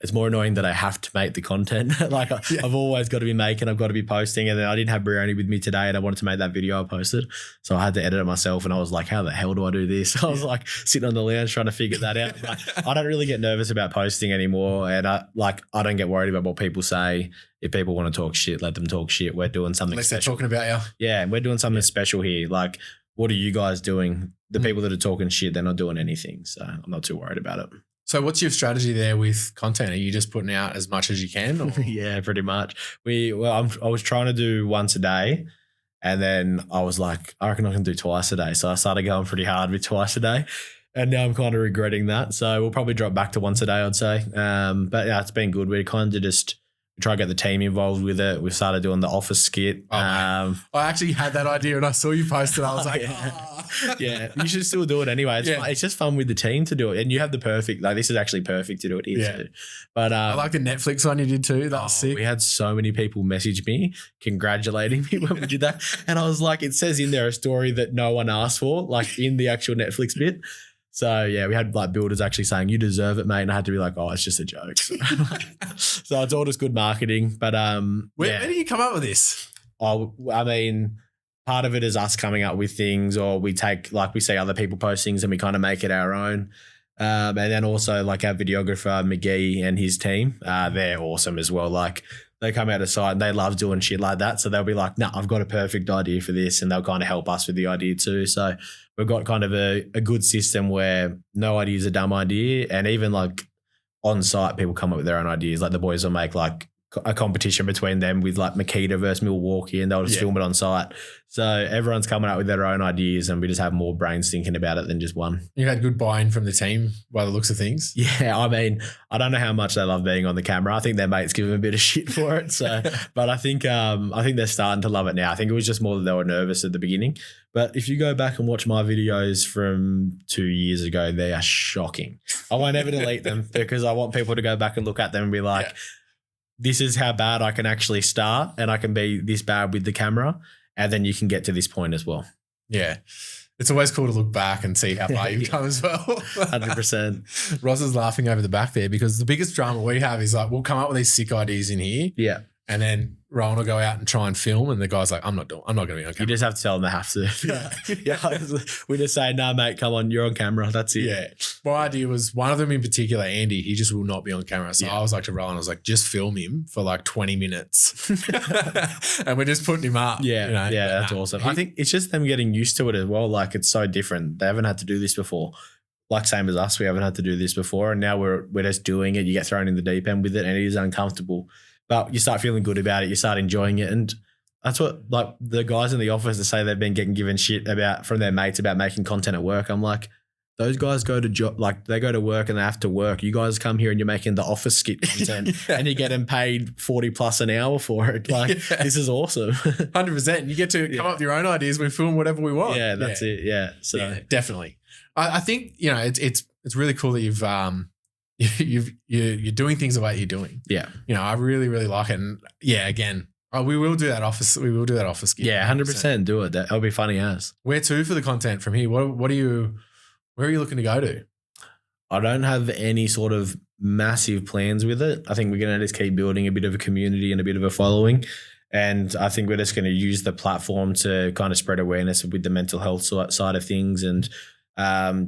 it's more annoying that I have to make the content. I've always got to be making, I've got to be posting. And then I didn't have Brioni with me today and I wanted to make that video I posted. So I had to edit it myself and I was like, how the hell do I do this? I was sitting on the lounge trying to figure that out. I don't really get nervous about posting anymore. And I don't get worried about what people say. If people want to talk shit, let them talk shit. We're doing something Unless special. They're talking about you. Yeah, we're doing something special here. What are you guys doing? The people that are talking shit, they're not doing anything. So I'm not too worried about it. So what's your strategy there with content? Are you just putting out as much as you can? Or? Yeah, pretty much. I was trying to do once a day and then I was like, I reckon I can do twice a day. So I started going pretty hard with twice a day and now I'm kind of regretting that. So we'll probably drop back to once a day, I'd say. But yeah, it's been good. We kind of just try to get the team involved with it. We started doing the office skit. I actually had that idea and I saw you post it. I was like, yeah, you should still do it anyway. It's just fun with the team to do it. And you have the perfect, this is actually perfect to do it here too. But I like the Netflix one you did too. That was sick. We had so many people message me congratulating me when we did that. And I was like, it says in there a story that no one asked for, in the actual Netflix bit. So yeah, we had builders actually saying, you deserve it, mate. And I had to be like, oh, it's just a joke. So it's all just good marketing. But where do you come up with this? I mean, part of it is us coming up with things, or we take, we see other people post things and we kind of make it our own. And then also our videographer, McGee, and his team, they're awesome as well. They come out of site and they love doing shit like that. So they'll be like, nah, I've got a perfect idea for this. And they'll kind of help us with the idea too. So we've got kind of a good system where no idea is a dumb idea. And even on site, people come up with their own ideas. The boys will make a competition between them with Makita versus Milwaukee, and they'll just film it on site. So everyone's coming up with their own ideas and we just have more brains thinking about it than just one. You had good buy-in from the team by the looks of things. Yeah, I mean, I don't know how much they love being on the camera. I think their mates give them a bit of shit for it. So, but I think they're starting to love it now. I think it was just more that they were nervous at the beginning. But if you go back and watch my videos from 2 years ago, they are shocking. I won't ever delete them because I want people to go back and look at them and be like, this is how bad I can actually start, and I can be this bad with the camera, and then you can get to this point as well. Yeah. It's always cool to look back and see how far you've come as well. 100%. Ross is laughing over the back there because the biggest drama we have is we'll come up with these sick ideas in here. Yeah. And then Rowan will go out and try and film, and the guy's like, I'm not going to be on You camera. just have to tell them they have to. Yeah. We just say, no, mate, come on, you're on camera. That's it. Yeah. My idea was one of them in particular, Andy, he just will not be on camera. So I was like to Rowan, I was like, just film him for like 20 minutes. And we're just putting him up. Yeah. You know? Yeah, that's awesome. I think it's just them getting used to it as well. Like it's so different. They haven't had to do this before. Like same as us, we haven't had to do this before. And now we're just doing it. You get thrown in the deep end with it and it is uncomfortable. But you start feeling good about it. You start enjoying it. And that's what like the guys in the office that say they've been getting given shit about from their mates about making content at work. I'm like, those guys go to they go to work and they have to work. You guys come here and you're making the office skit content and you're getting paid 40 plus an hour for it. Like this is awesome. 100%. You get to come up with your own ideas. We film whatever we want. Yeah, that's it. Yeah. So definitely. I think, you know, it's really cool that you're doing things the way you're doing. Yeah. You know, I really, really like it. And yeah, again, we will do that office. We will do that office gig. Yeah, 100% do it. That'll be funny as. Where to for the content from here? Where are you looking to go to? I don't have any sort of massive plans with it. I think we're going to just keep building a bit of a community and a bit of a following. And I think we're just going to use the platform to kind of spread awareness with the mental health side of things and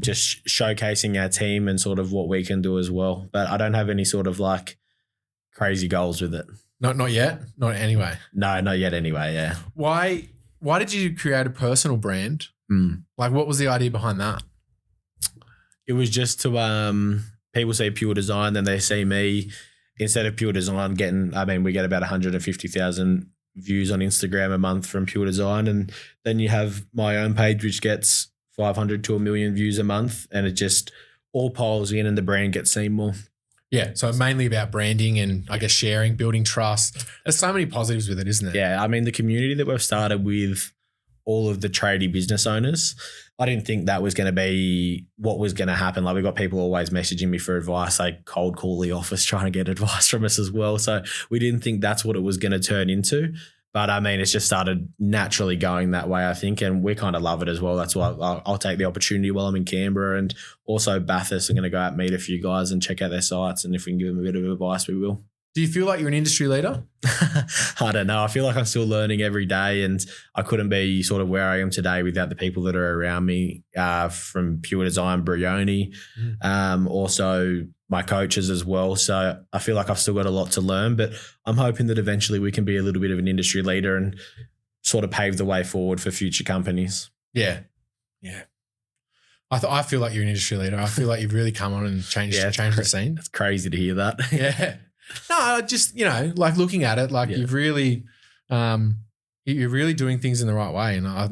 just showcasing our team and sort of what we can do as well. But I don't have any sort of like crazy goals with it. Not yet? Not anyway? No, not yet anyway, yeah. Why did you create a personal brand? Like what was the idea behind that? It was just to people say Pure Design, then they see me. Instead of Pure Design we get about 150,000 views on Instagram a month from Pure Design. And then you have my own page, which gets 500 to 1 million views a month. And it just all piles in and the brand gets seen more. Yeah. So mainly about branding and I guess sharing, building trust. There's so many positives with it, isn't there? Yeah. I mean, the community that we've started with all of the tradie business owners, I didn't think that was going to be what was going to happen. Like we got people always messaging me for advice, like cold call the office trying to get advice from us as well. So we didn't think that's what it was going to turn into. But I mean, it's just started naturally going that way, I think, and we kind of love it as well. That's why I'll take the opportunity while I'm in Canberra and also Bathurst. I'm going to go out and meet a few guys and check out their sites, and if we can give them a bit of advice, we will. Do you feel like you're an industry leader? I don't know. I feel like I'm still learning every day, and I couldn't be sort of where I am today without the people that are around me from Pure Design, Brioni, also my coaches as well. So I feel like I've still got a lot to learn, but I'm hoping that eventually we can be a little bit of an industry leader and sort of pave the way forward for future companies. Yeah. Yeah. I feel like you're an industry leader. I feel like you've really come on and changed the scene. It's crazy to hear that. Yeah. No, just, like looking at it, like you've really, you're really doing things in the right way. And I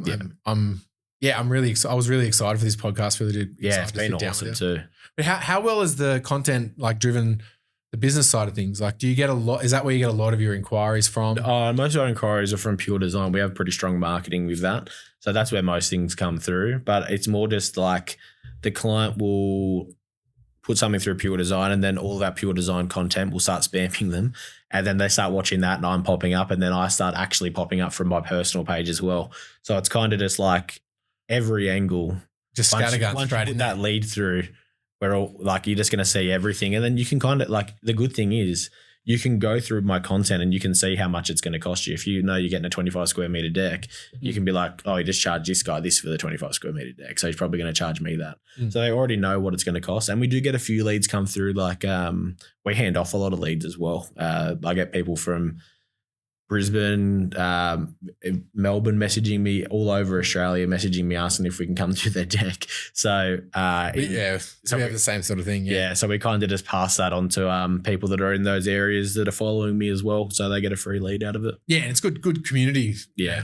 was really excited for this podcast. Really did. Yeah, it's been awesome too. But how well is the content like driven the business side of things? Like, do you get a lot? Is that where you get a lot of your inquiries from? Most of our inquiries are from Pure Design. We have pretty strong marketing with that. So that's where most things come through. But it's more just like the client will put something through Pure Design and then all of our Pure Design content will start spamming them. And then they start watching that and I'm popping up and then I start actually popping up from my personal page as well. So it's kind of just like every angle. Just scattergun straight in that lead through where all, like you're just going to see everything. And then you can kind of like the good thing is you can go through my content and you can see how much it's going to cost you. If you know you're getting a 25 square meter deck, you can be like, oh, you just charge this guy this for the 25 square meter deck. So he's probably going to charge me that. So they already know what it's going to cost. And we do get a few leads come through. Like we hand off a lot of leads as well. I get people from Brisbane, Melbourne messaging me, all over Australia messaging me, asking if we can come to their deck. So we have the same sort of thing. Yeah, so we kind of just pass that on to people that are in those areas that are following me as well, so they get a free lead out of it. Yeah, and it's good community. Yeah,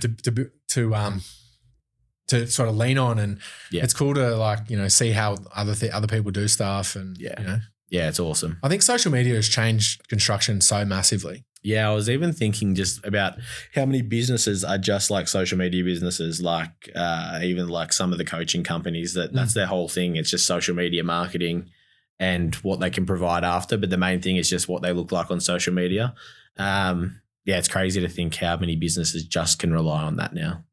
to sort of lean on, and it's cool to see how other people do stuff, and yeah, it's awesome. I think social media has changed construction so massively. Yeah, I was even thinking just about how many businesses are just like social media businesses, like even like some of the coaching companies that's their whole thing. It's just social media marketing and what they can provide after. But the main thing is just what they look like on social media. It's crazy to think how many businesses just can rely on that now.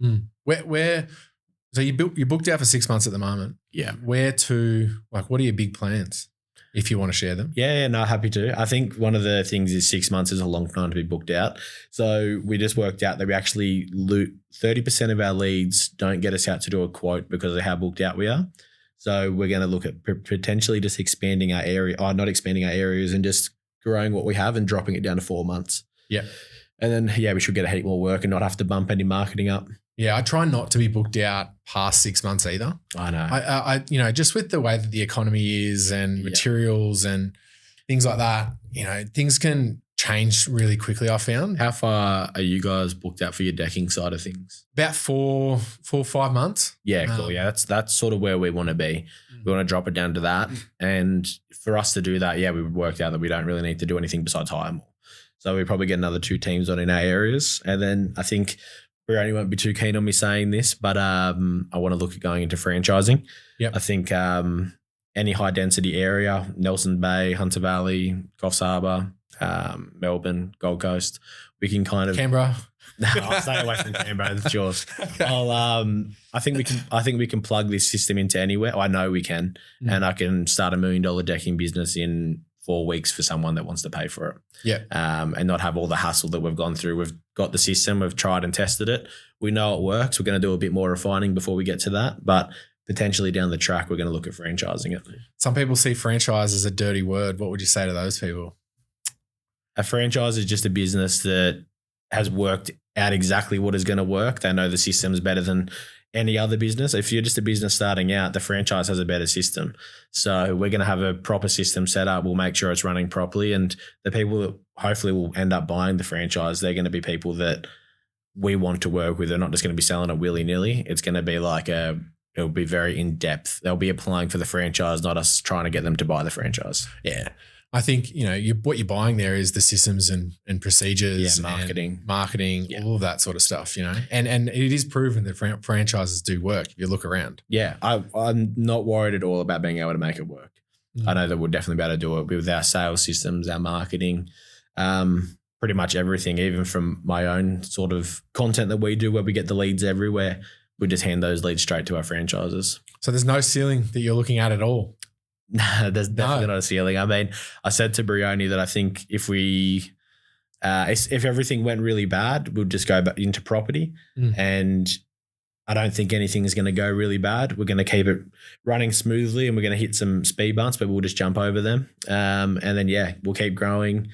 So you booked out for 6 months at the moment. Yeah. Where to, like, what are your big plans? if you want to share them. Yeah, no, happy to. I think one of the things is 6 months is a long time to be booked out. So we just worked out that we actually 30% of our leads don't get us out to do a quote because of how booked out we are. So we're going to look at potentially just expanding our area, not expanding our areas and just growing what we have and dropping it down to 4 months. Yeah. And then, we should get a heap more work and not have to bump any marketing up. Yeah, I try not to be booked out past 6 months either. I know. I just with the way that the economy is and materials and things like that, things can change really quickly, I found. How far are you guys booked out for your decking side of things? About 4 or 5 months. Yeah, cool. Yeah, that's sort of where we want to be. We want to drop it down to that. And for us to do that, we worked out that we don't really need to do anything besides hire more. So we probably get another 2 teams on in our areas. And then I think Brioni won't be too keen on me saying this, but I want to look at going into franchising. Yep. I think any high density area, Nelson Bay, Hunter Valley, Coffs Harbour, Melbourne, Gold Coast, we can kind of Canberra. No, I'll stay away from Canberra. It's yours. Okay. I think we can plug this system into anywhere. I know we can, and I can start $1 million decking business in 4 weeks for someone that wants to pay for it. Yeah. And not have all the hassle that we've gone through. We've got the system. We've tried and tested it. We know it works. We're going to do a bit more refining before we get to that, but potentially down the track, we're going to look at franchising it. Some people see franchise as a dirty word. What would you say to those people? A franchise is just a business that has worked out exactly what is going to work. They know the system's better than any other business. If you're just a business starting out, the franchise has a better system. So we're going to have a proper system set up. We'll make sure it's running properly. And the people that hopefully will end up buying the franchise, they're going to be people that we want to work with. They're not just going to be selling it willy-nilly. It's going to be it'll be very in-depth. They'll be applying for the franchise, not us trying to get them to buy the franchise. Yeah. I think, what you're buying there is the systems and procedures, marketing, all of that sort of stuff, and it is proven that franchises do work if you look around. Yeah. I'm not worried at all about being able to make it work. I know that we'll definitely be able to do it with our sales systems, our marketing, pretty much everything, even from my own sort of content that we do where we get the leads everywhere. We just hand those leads straight to our franchises. So there's no ceiling that you're looking at all? No, there's definitely not a ceiling. I mean, I said to Brioni that I think if everything went really bad, we'll just go back into property. And I don't think anything is going to go really bad. We're going to keep it running smoothly and we're going to hit some speed bumps, but we'll just jump over them. And then, we'll keep growing,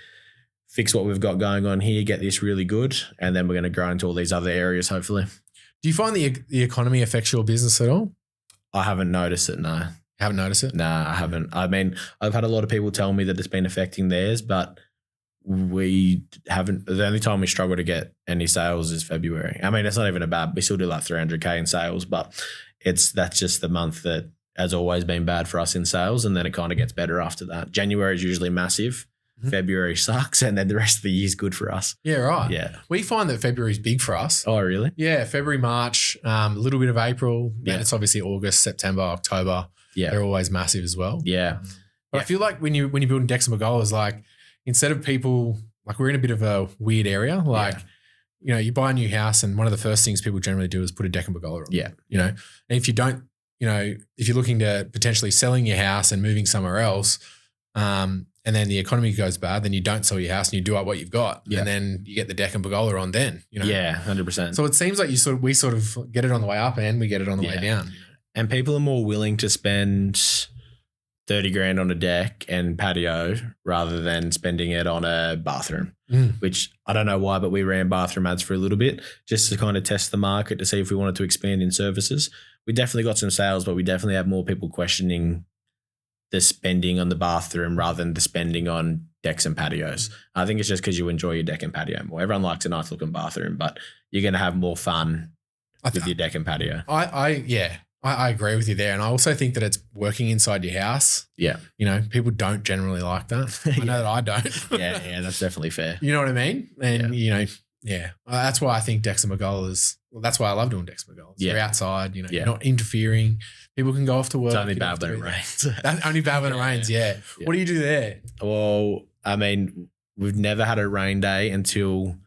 fix what we've got going on here, get this really good. And then we're going to grow into all these other areas, hopefully. Do you find the economy affects your business at all? I haven't noticed it, no. Haven't noticed it? Nah, I haven't. I mean, I've had a lot of people tell me that it's been affecting theirs, but we haven't. The only time we struggle to get any sales is February. I mean, it's not even a bad. We still do like $300K in sales, but that's just the month that has always been bad for us in sales, and then it kind of gets better after that. January is usually massive. February sucks, and then the rest of the year is good for us. Yeah, right. Yeah. We find that February is big for us. Oh, really? Yeah, February, March, a little bit of April. Yeah. It's obviously August, September, October. Yeah. They're always massive as well. Yeah. But I feel like when you're building decks and pergolas, like instead of people, like we're in a bit of a weird area, like, you buy a new house and one of the first things people generally do is put a deck and pergola on. Yeah. And if you don't, if you're looking to potentially selling your house and moving somewhere else, and then the economy goes bad, then you don't sell your house and you do up what you've got. Yeah. And then you get the deck and pergola on then, Yeah, 100%. So it seems like we sort of get it on the way up and we get it on the way down. And people are more willing to spend 30 grand on a deck and patio rather than spending it on a bathroom, which I don't know why, but we ran bathroom ads for a little bit just to kind of test the market to see if we wanted to expand in services. We definitely got some sales, but we definitely have more people questioning the spending on the bathroom rather than the spending on decks and patios. I think it's just because you enjoy your deck and patio more. Everyone likes a nice looking bathroom, but you're going to have more fun with your deck and patio. I agree with you there. And I also think that it's working inside your house. Yeah. People don't generally like that. I know that I don't. yeah, that's definitely fair. You know what I mean? And, that's why I think decks and pergolas, that's why I love doing decks and pergolas. You're outside, you're not interfering. People can go off to work. It's only bad when it rains. Only bad when it rains, yeah. What do you do there? Well, I mean, we've never had a rain day until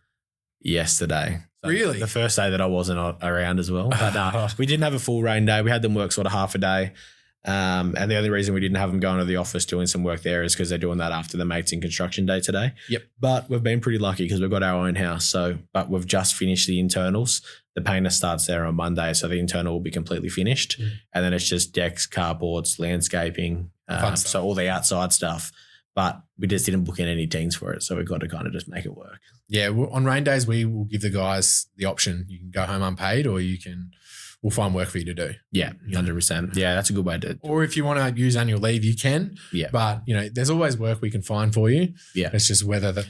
yesterday. So really? The first day that I wasn't around as well. But we didn't have a full rain day. We had them work sort of half a day. And the only reason we didn't have them going to the office doing some work there is because they're doing that after the mates in construction day today. Yep. But we've been pretty lucky because we've got our own house. But we've just finished the internals. The painter starts there on Monday, so the internal will be completely finished. And then it's just decks, carports, landscaping, so all the outside stuff. But we just didn't book in any teams for it, so we've got to kind of just make it work. Yeah, on rain days, we will give the guys the option. You can go home unpaid, or we'll find work for you to do. Yeah, 100%. Yeah, that's a good way to. Or if you want to use annual leave, you can. Yeah. But, there's always work we can find for you. Yeah. It's just whether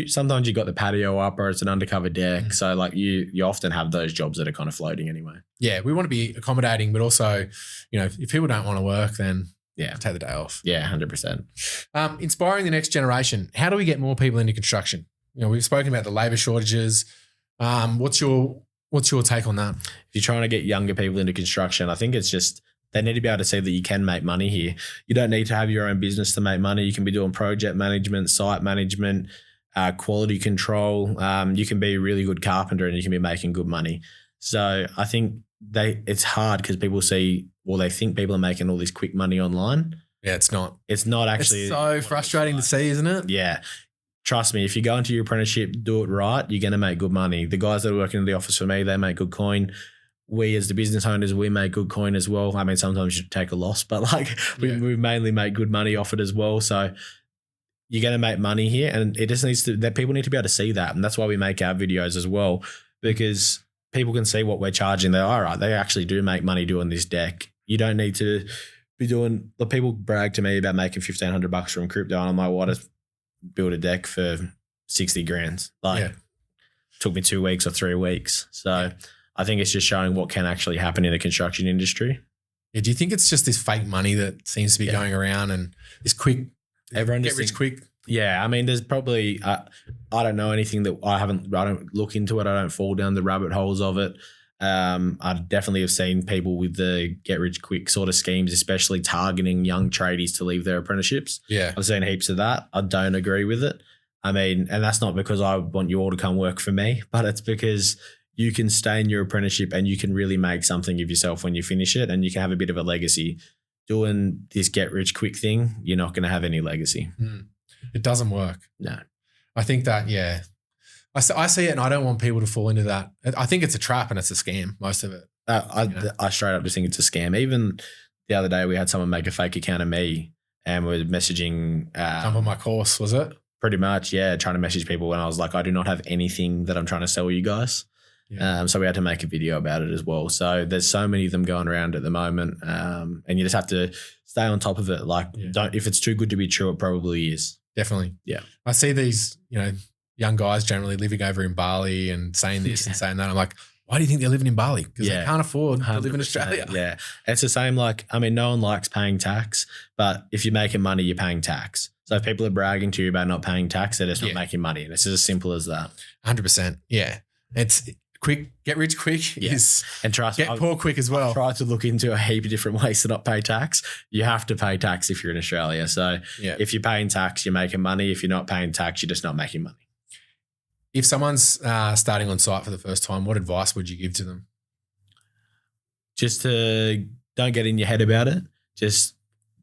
sometimes you got the patio up or it's an undercover deck. So like you often have those jobs that are kind of floating anyway. Yeah, we want to be accommodating, but also, if people don't want to work, then take the day off. Yeah, 100%. Inspiring the next generation. How do we get more people into construction? We've spoken about the labour shortages. What's your take on that? If you're trying to get younger people into construction, I think it's just they need to be able to see that you can make money here. You don't need to have your own business to make money. You can be doing project management, site management, quality control. You can be a really good carpenter and you can be making good money. So I think it's hard because people they think people are making all this quick money online. Yeah, it's not. It's not actually. It's so frustrating to see, isn't it? Yeah. Trust me, if you go into your apprenticeship, do it right, you're going to make good money. The guys that are working in the office for me, they make good coin. We as the business owners, we make good coin as well. I mean, sometimes you take a loss, but we mainly make good money off it as well. So you're going to make money here, and it just needs that people need to be able to see that. And that's why we make our videos as well, because people can see what we're charging. They're all right. They actually do make money doing this deck. You don't need to be doing, the people brag to me about making $1,500 from crypto. And I'm like, what is build a deck for 60 grand. Took me 2 weeks or 3 weeks. So I think it's just showing what can actually happen in the construction industry. Yeah, do you think it's just this fake money that seems to be going around and this quick, everyone get rich quick? Yeah, I mean, there's probably, I don't know anything that I don't look into it. I don't fall down the rabbit holes of it. I definitely have seen people with the get rich quick sort of schemes, especially targeting young tradies to leave their apprenticeships. Yeah. I've seen heaps of that. I don't agree with it. I mean, and that's not because I want you all to come work for me, but it's because you can stay in your apprenticeship and you can really make something of yourself when you finish it, and you can have a bit of a legacy. Doing this get rich quick thing, you're not going to have any legacy. It doesn't work. No. I think that, I see it and I don't want people to fall into that. I think it's a trap and it's a scam, most of it. I straight up just think it's a scam. Even the other day we had someone make a fake account of me and we're messaging. Jump on my course, was it? Pretty much, yeah, trying to message people. And I was like, I do not have anything that I'm trying to sell you guys. Yeah. So we had to make a video about it as well. So there's so many of them going around at the moment. And you just have to stay on top of it. If it's too good to be true, it probably is. Definitely. Yeah. I see these, young guys generally living over in Bali and saying this and saying that. I'm like, why do you think they're living in Bali? Because they can't afford to live in Australia. Yeah. It's the same. No one likes paying tax, but if you're making money, you're paying tax. So if people are bragging to you about not paying tax, they're just not making money. And it's as simple as that. 100%. Yeah. It's quick, get rich quick and trust get poor quick as well. I've tried to look into a heap of different ways to not pay tax. You have to pay tax if you're in Australia. So if you're paying tax, you're making money. If you're not paying tax, you're just not making money. If someone's starting on site for the first time, what advice would you give to them? Just to don't get in your head about it. Just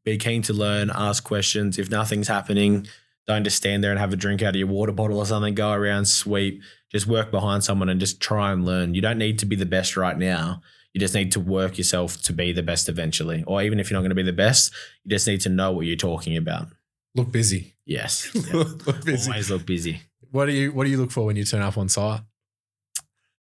be keen to learn, ask questions. If nothing's happening, don't just stand there and have a drink out of your water bottle or something. Go around, sweep, just work behind someone and just try and learn. You don't need to be the best right now. You just need to work yourself to be the best eventually. Or even if you're not going to be the best, you just need to know what you're talking about. Look busy. Yes. Look busy. Always look busy. What do you look for when you turn up on site?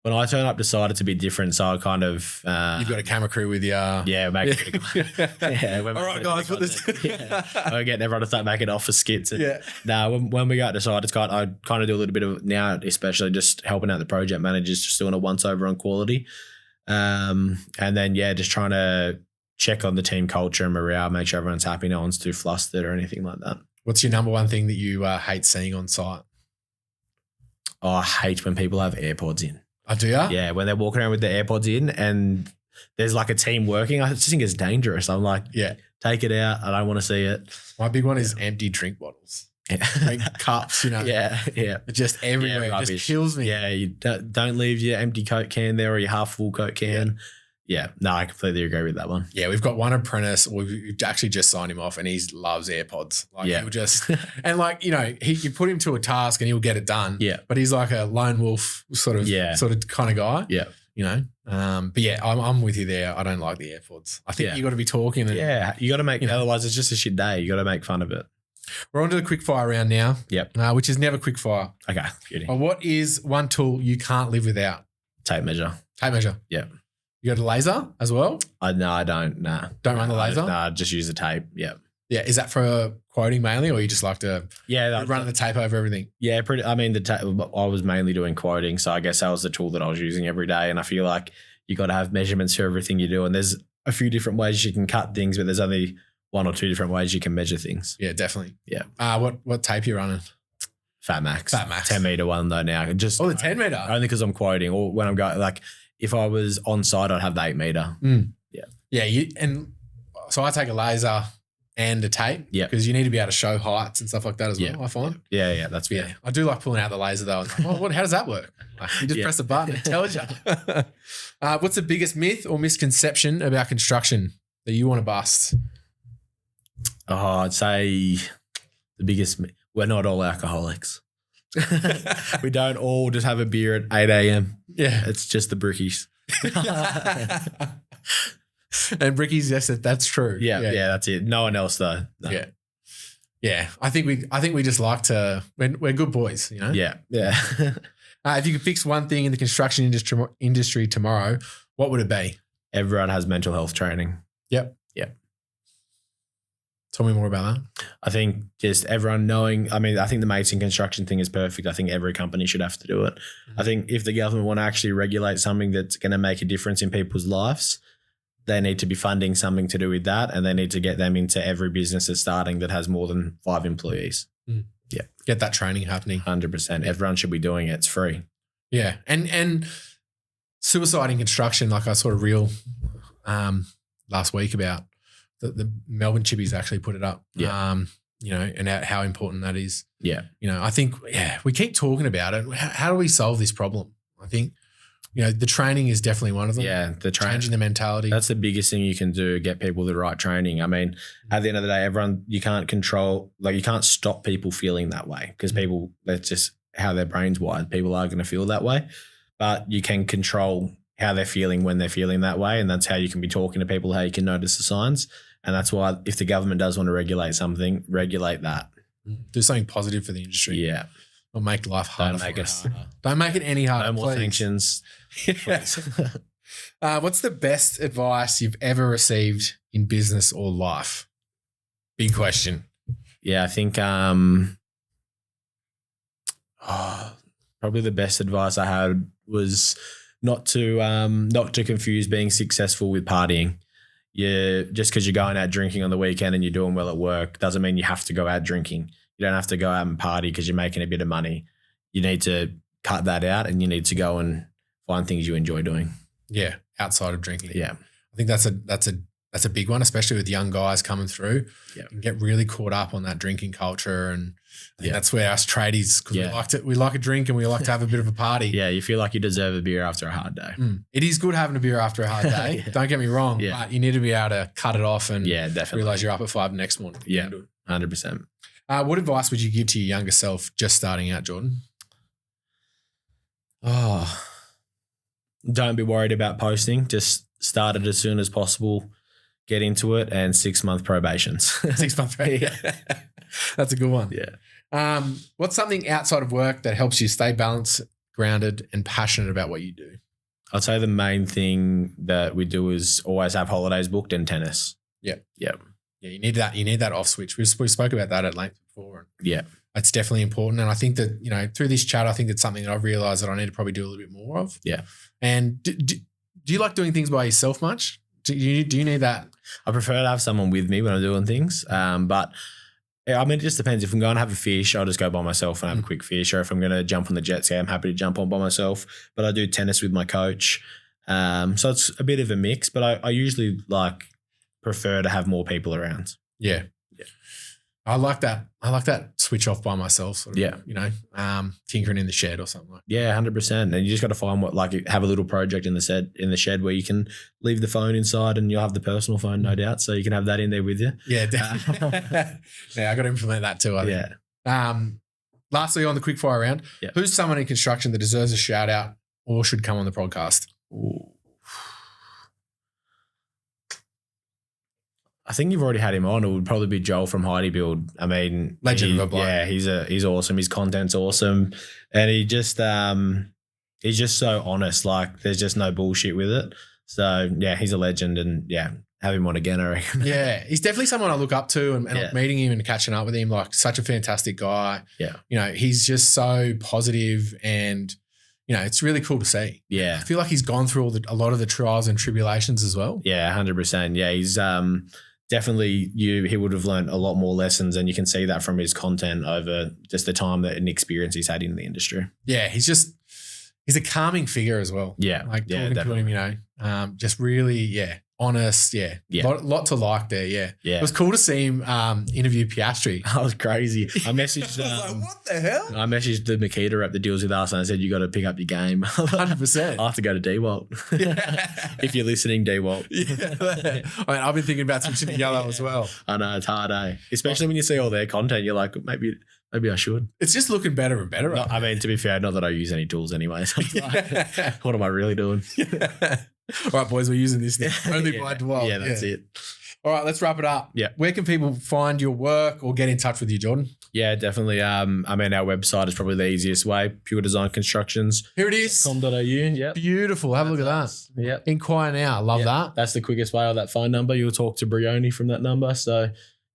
When I turn up to site, it's a bit different. So I kind of you've got a camera crew with you. Yeah, all right, guys, put this. We're getting everyone to start making office skits. Yeah. No, when we go out to site, I kind of do a little bit of now, especially just helping out the project managers, just doing a once over on quality, and then just trying to check on the team culture and morale, make sure everyone's happy, no one's too flustered or anything like that. What's your number one thing that you hate seeing on site? Oh, I hate when people have AirPods in. Oh, do you? Yeah, when they're walking around with the AirPods in and there's like a team working, I just think it's dangerous. I'm like, take it out. I don't want to see it. My big one is empty drink bottles. Drink cups, Yeah. Just everywhere. It just kills me. Yeah, you don't leave your empty Coke can there or your half full Coke can. Yeah. No, I completely agree with that one. Yeah, we've got one apprentice. We've actually just signed him off, and he loves AirPods. Like Yeah. he'll just and like you put him to a task and he'll get it done. Yeah. But he's like a lone wolf sort of kind of guy. Yeah. But yeah, I'm with you there. I don't like the AirPods. I think you got to be talking. And, you got to make. Otherwise, it's just a shit day. You got to make fun of it. We're on to the quick fire round now. Yep. Which is never quick fire. Okay. Beauty. What is one tool you can't live without? Tape measure. Tape measure. Yeah. You got a laser as well? No, I don't. Nah. Don't run the laser? Nah, just use the tape. Yeah. Yeah. Is that for quoting mainly, or you just like to run the tape over everything? Yeah, pretty. I mean, I was mainly doing quoting, so I guess that was the tool that I was using every day. And I feel like you got to have measurements for everything you do. And there's a few different ways you can cut things, but there's only one or two different ways you can measure things. Yeah, definitely. Yeah. What tape you running? Fat Max. 10 meter one though now. The 10 meter. Only because I'm quoting, or when I'm going, like if I was on site, I'd have the 8 meter. Yeah. Yeah. So I take a laser and a tape. Yeah. Because you need to be able to show heights and stuff like that as well, I find. Yeah. That's fair. Yeah. I do like pulling out the laser though. Like, how does that work? Like, you just press a button, it tells you. What's the biggest myth or misconception about construction that you want to bust? I'd say the biggest, we're not all alcoholics. We don't all just have a beer at 8 a.m. Yeah. It's just the brickies. And brickies, yes, that's true. Yeah, that's it. No one else though. No. Yeah. Yeah. I think we just like to, we're good boys, Yeah. If you could fix one thing in the construction industry tomorrow, what would it be? Everyone has mental health training. Yep. Tell me more about that. I think just everyone knowing, I think the mates in construction thing is perfect. I think every company should have to do it. I think if the government want to actually regulate something that's going to make a difference in people's lives, they need to be funding something to do with that, and they need to get them into every business that's starting that has more than 5 employees. Yeah. Get that training happening. 100%. Everyone should be doing it. It's free. Yeah. And suicide in construction, like I sort of reeled last week about the Melbourne Chippies actually put it up. Yeah. And how important that is. Yeah. I think, we keep talking about it. How do we solve this problem? I think, the training is definitely one of them. Yeah. Changing the mentality. That's the biggest thing you can do, get people the right training. I mean, at the end of the day, you can't control, you can't stop people feeling that way, because people, that's just how their brain's wired. People are going to feel that way, but you can control how they're feeling when they're feeling that way. And that's how you can be talking to people, how you can notice the signs. And that's why if the government does want to regulate something, regulate that. Do something positive for the industry. Yeah. Or make life harder. Don't make it harder. Don't make it any harder. No more please. sanctions. What's the best advice you've ever received in business or life? Big question. Yeah, I think probably the best advice I had was not to confuse being successful with partying. Yeah, just because you're going out drinking on the weekend and you're doing well at work doesn't mean you have to go out drinking. You don't have to go out and party because you're making a bit of money. You need to cut that out, and you need to go and find things you enjoy doing. Yeah, outside of drinking. Yeah, I think that's a big one, especially with young guys coming through. Yeah, and get really caught up on that drinking culture, and that's where us tradies, because we like a drink and we like to have a bit of a party. Yeah, you feel like you deserve a beer after a hard day. It is good having a beer after a hard day. Don't get me wrong, but you need to be able to cut it off and definitely realize you're up at 5 the next morning. Yeah, 100%. What advice would you give to your younger self just starting out, Jordan? Don't be worried about posting. Just start it as soon as possible. Get into it, and 6-month probations. 6 month probation. That's a good one. Yeah. What's something outside of work that helps you stay balanced, grounded, and passionate about what you do? I'd say the main thing that we do is always have holidays booked and tennis. Yeah. Yeah. Yeah, you need that. You need that off switch. We spoke about that at length before. Yeah. It's definitely important. And I think that, through this chat, I think it's something that I've realized that I need to probably do a little bit more of. Yeah. And do you like doing things by yourself much? Do you need that? I prefer to have someone with me when I'm doing things. But it just depends. If I'm going to have a fish, I'll just go by myself and have a quick fish. Or if I'm going to jump on the jet ski, I'm happy to jump on by myself. But I do tennis with my coach. So it's a bit of a mix, but I usually prefer to have more people around. Yeah. I like that. I like that switch off by myself. Sort of, Yeah. You know, tinkering in the shed or something like that. Yeah, 100%. And you just got to find have a little project in the shed where you can leave the phone inside and you'll have the personal phone, no doubt. So you can have that in there with you. Yeah, definitely. Yeah, I got to implement that too, I think. Yeah. Lastly, on the quick fire round, who's someone in construction that deserves a shout out or should come on the podcast? Ooh. I think you've already had him on. It would probably be Joel from Xav Build. I mean, legend of a bloke. Yeah, he's awesome. His content's awesome, and he's just so honest. Like, there's just no bullshit with it. So yeah, he's a legend, and yeah, have him on again, I reckon. Yeah, he's definitely someone I look up to, and meeting him and catching up with him, like, such a fantastic guy. Yeah, you know, he's just so positive, and you know, it's really cool to see. Yeah, I feel like he's gone through a lot of the trials and tribulations as well. Yeah, 100%. Yeah, he's definitely he would have learned a lot more lessons, and you can see that from his content over just the time and experience he's had in the industry. Yeah, he's a calming figure as well. Yeah, like talking definitely. to him, you know, just really, honest. Yeah, lot to like there. Yeah, It was cool to see him interview Piastri. That was crazy. I messaged. I was like, what the hell? I messaged the Makita rep that deals with us, and I said, you got to pick up your game. 100%. I have to go to D-Walt. If you're listening, D-Walt. Yeah. I mean, I've been thinking about switching to yellow as well. I know, it's hard, eh? Especially when you see all their content, you're like, maybe I should. It's just looking better and better. I mean, to be fair, not that I use any tools anyway. So like, what am I really doing? All right, boys, we're using this now. Only by Dwell. Yeah, that's it. All right, let's wrap it up. Yeah. Where can people find your work or get in touch with you, Jordan? Yeah, definitely. I mean, our website is probably the easiest way. Pure Design Constructions. Here it is. .com.au. Yeah. Beautiful. Have a look at that. Yeah. Inquire now. Love that. That's the quickest way. Or that phone number. You'll talk to Brioni from that number. So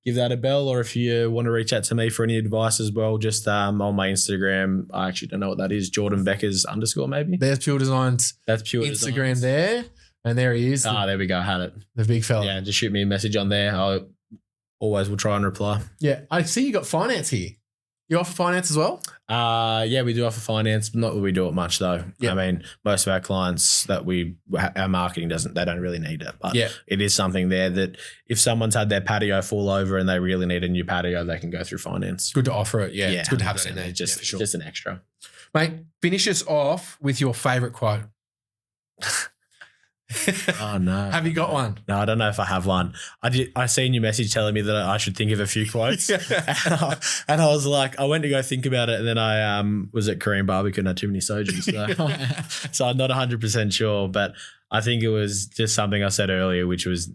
give that a bell. Or if you want to reach out to me for any advice as well, just on my Instagram. I actually don't know what that is. Jordan Beckers _ maybe. There's Pure Designs. That's Pure Instagram Designs. there. And there he is. There we go. Had it. The big fella. Yeah, just shoot me a message on there. I always will try and reply. Yeah. I see you got finance here. You offer finance as well? Yeah, we do offer finance. Not that we do it much though. Yeah. I mean, most of our clients that our marketing they don't really need it. But it is something there that if someone's had their patio fall over and they really need a new patio, they can go through finance. Good to offer it. Yeah. It's good to have it in there. Just, for sure. Just an extra. Mate, finish us off with your favourite quote. Oh no! Have you got one? No, I don't know if I have one. I seen your message telling me that I should think of a few quotes, and I was like, I went to go think about it, and then I was at Korean barbecue and had too many sojus, so I'm not 100% sure, but I think it was just something I said earlier, which was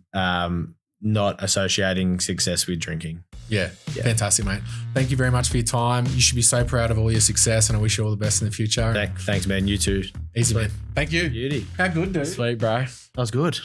not associating success with drinking. Yeah, fantastic, mate. Thank you very much for your time. You should be so proud of all your success, and I wish you all the best in the future. Thanks, man. You too. Easy, man. Thank you. Beauty. How good, dude? Sweet, bro. That was good.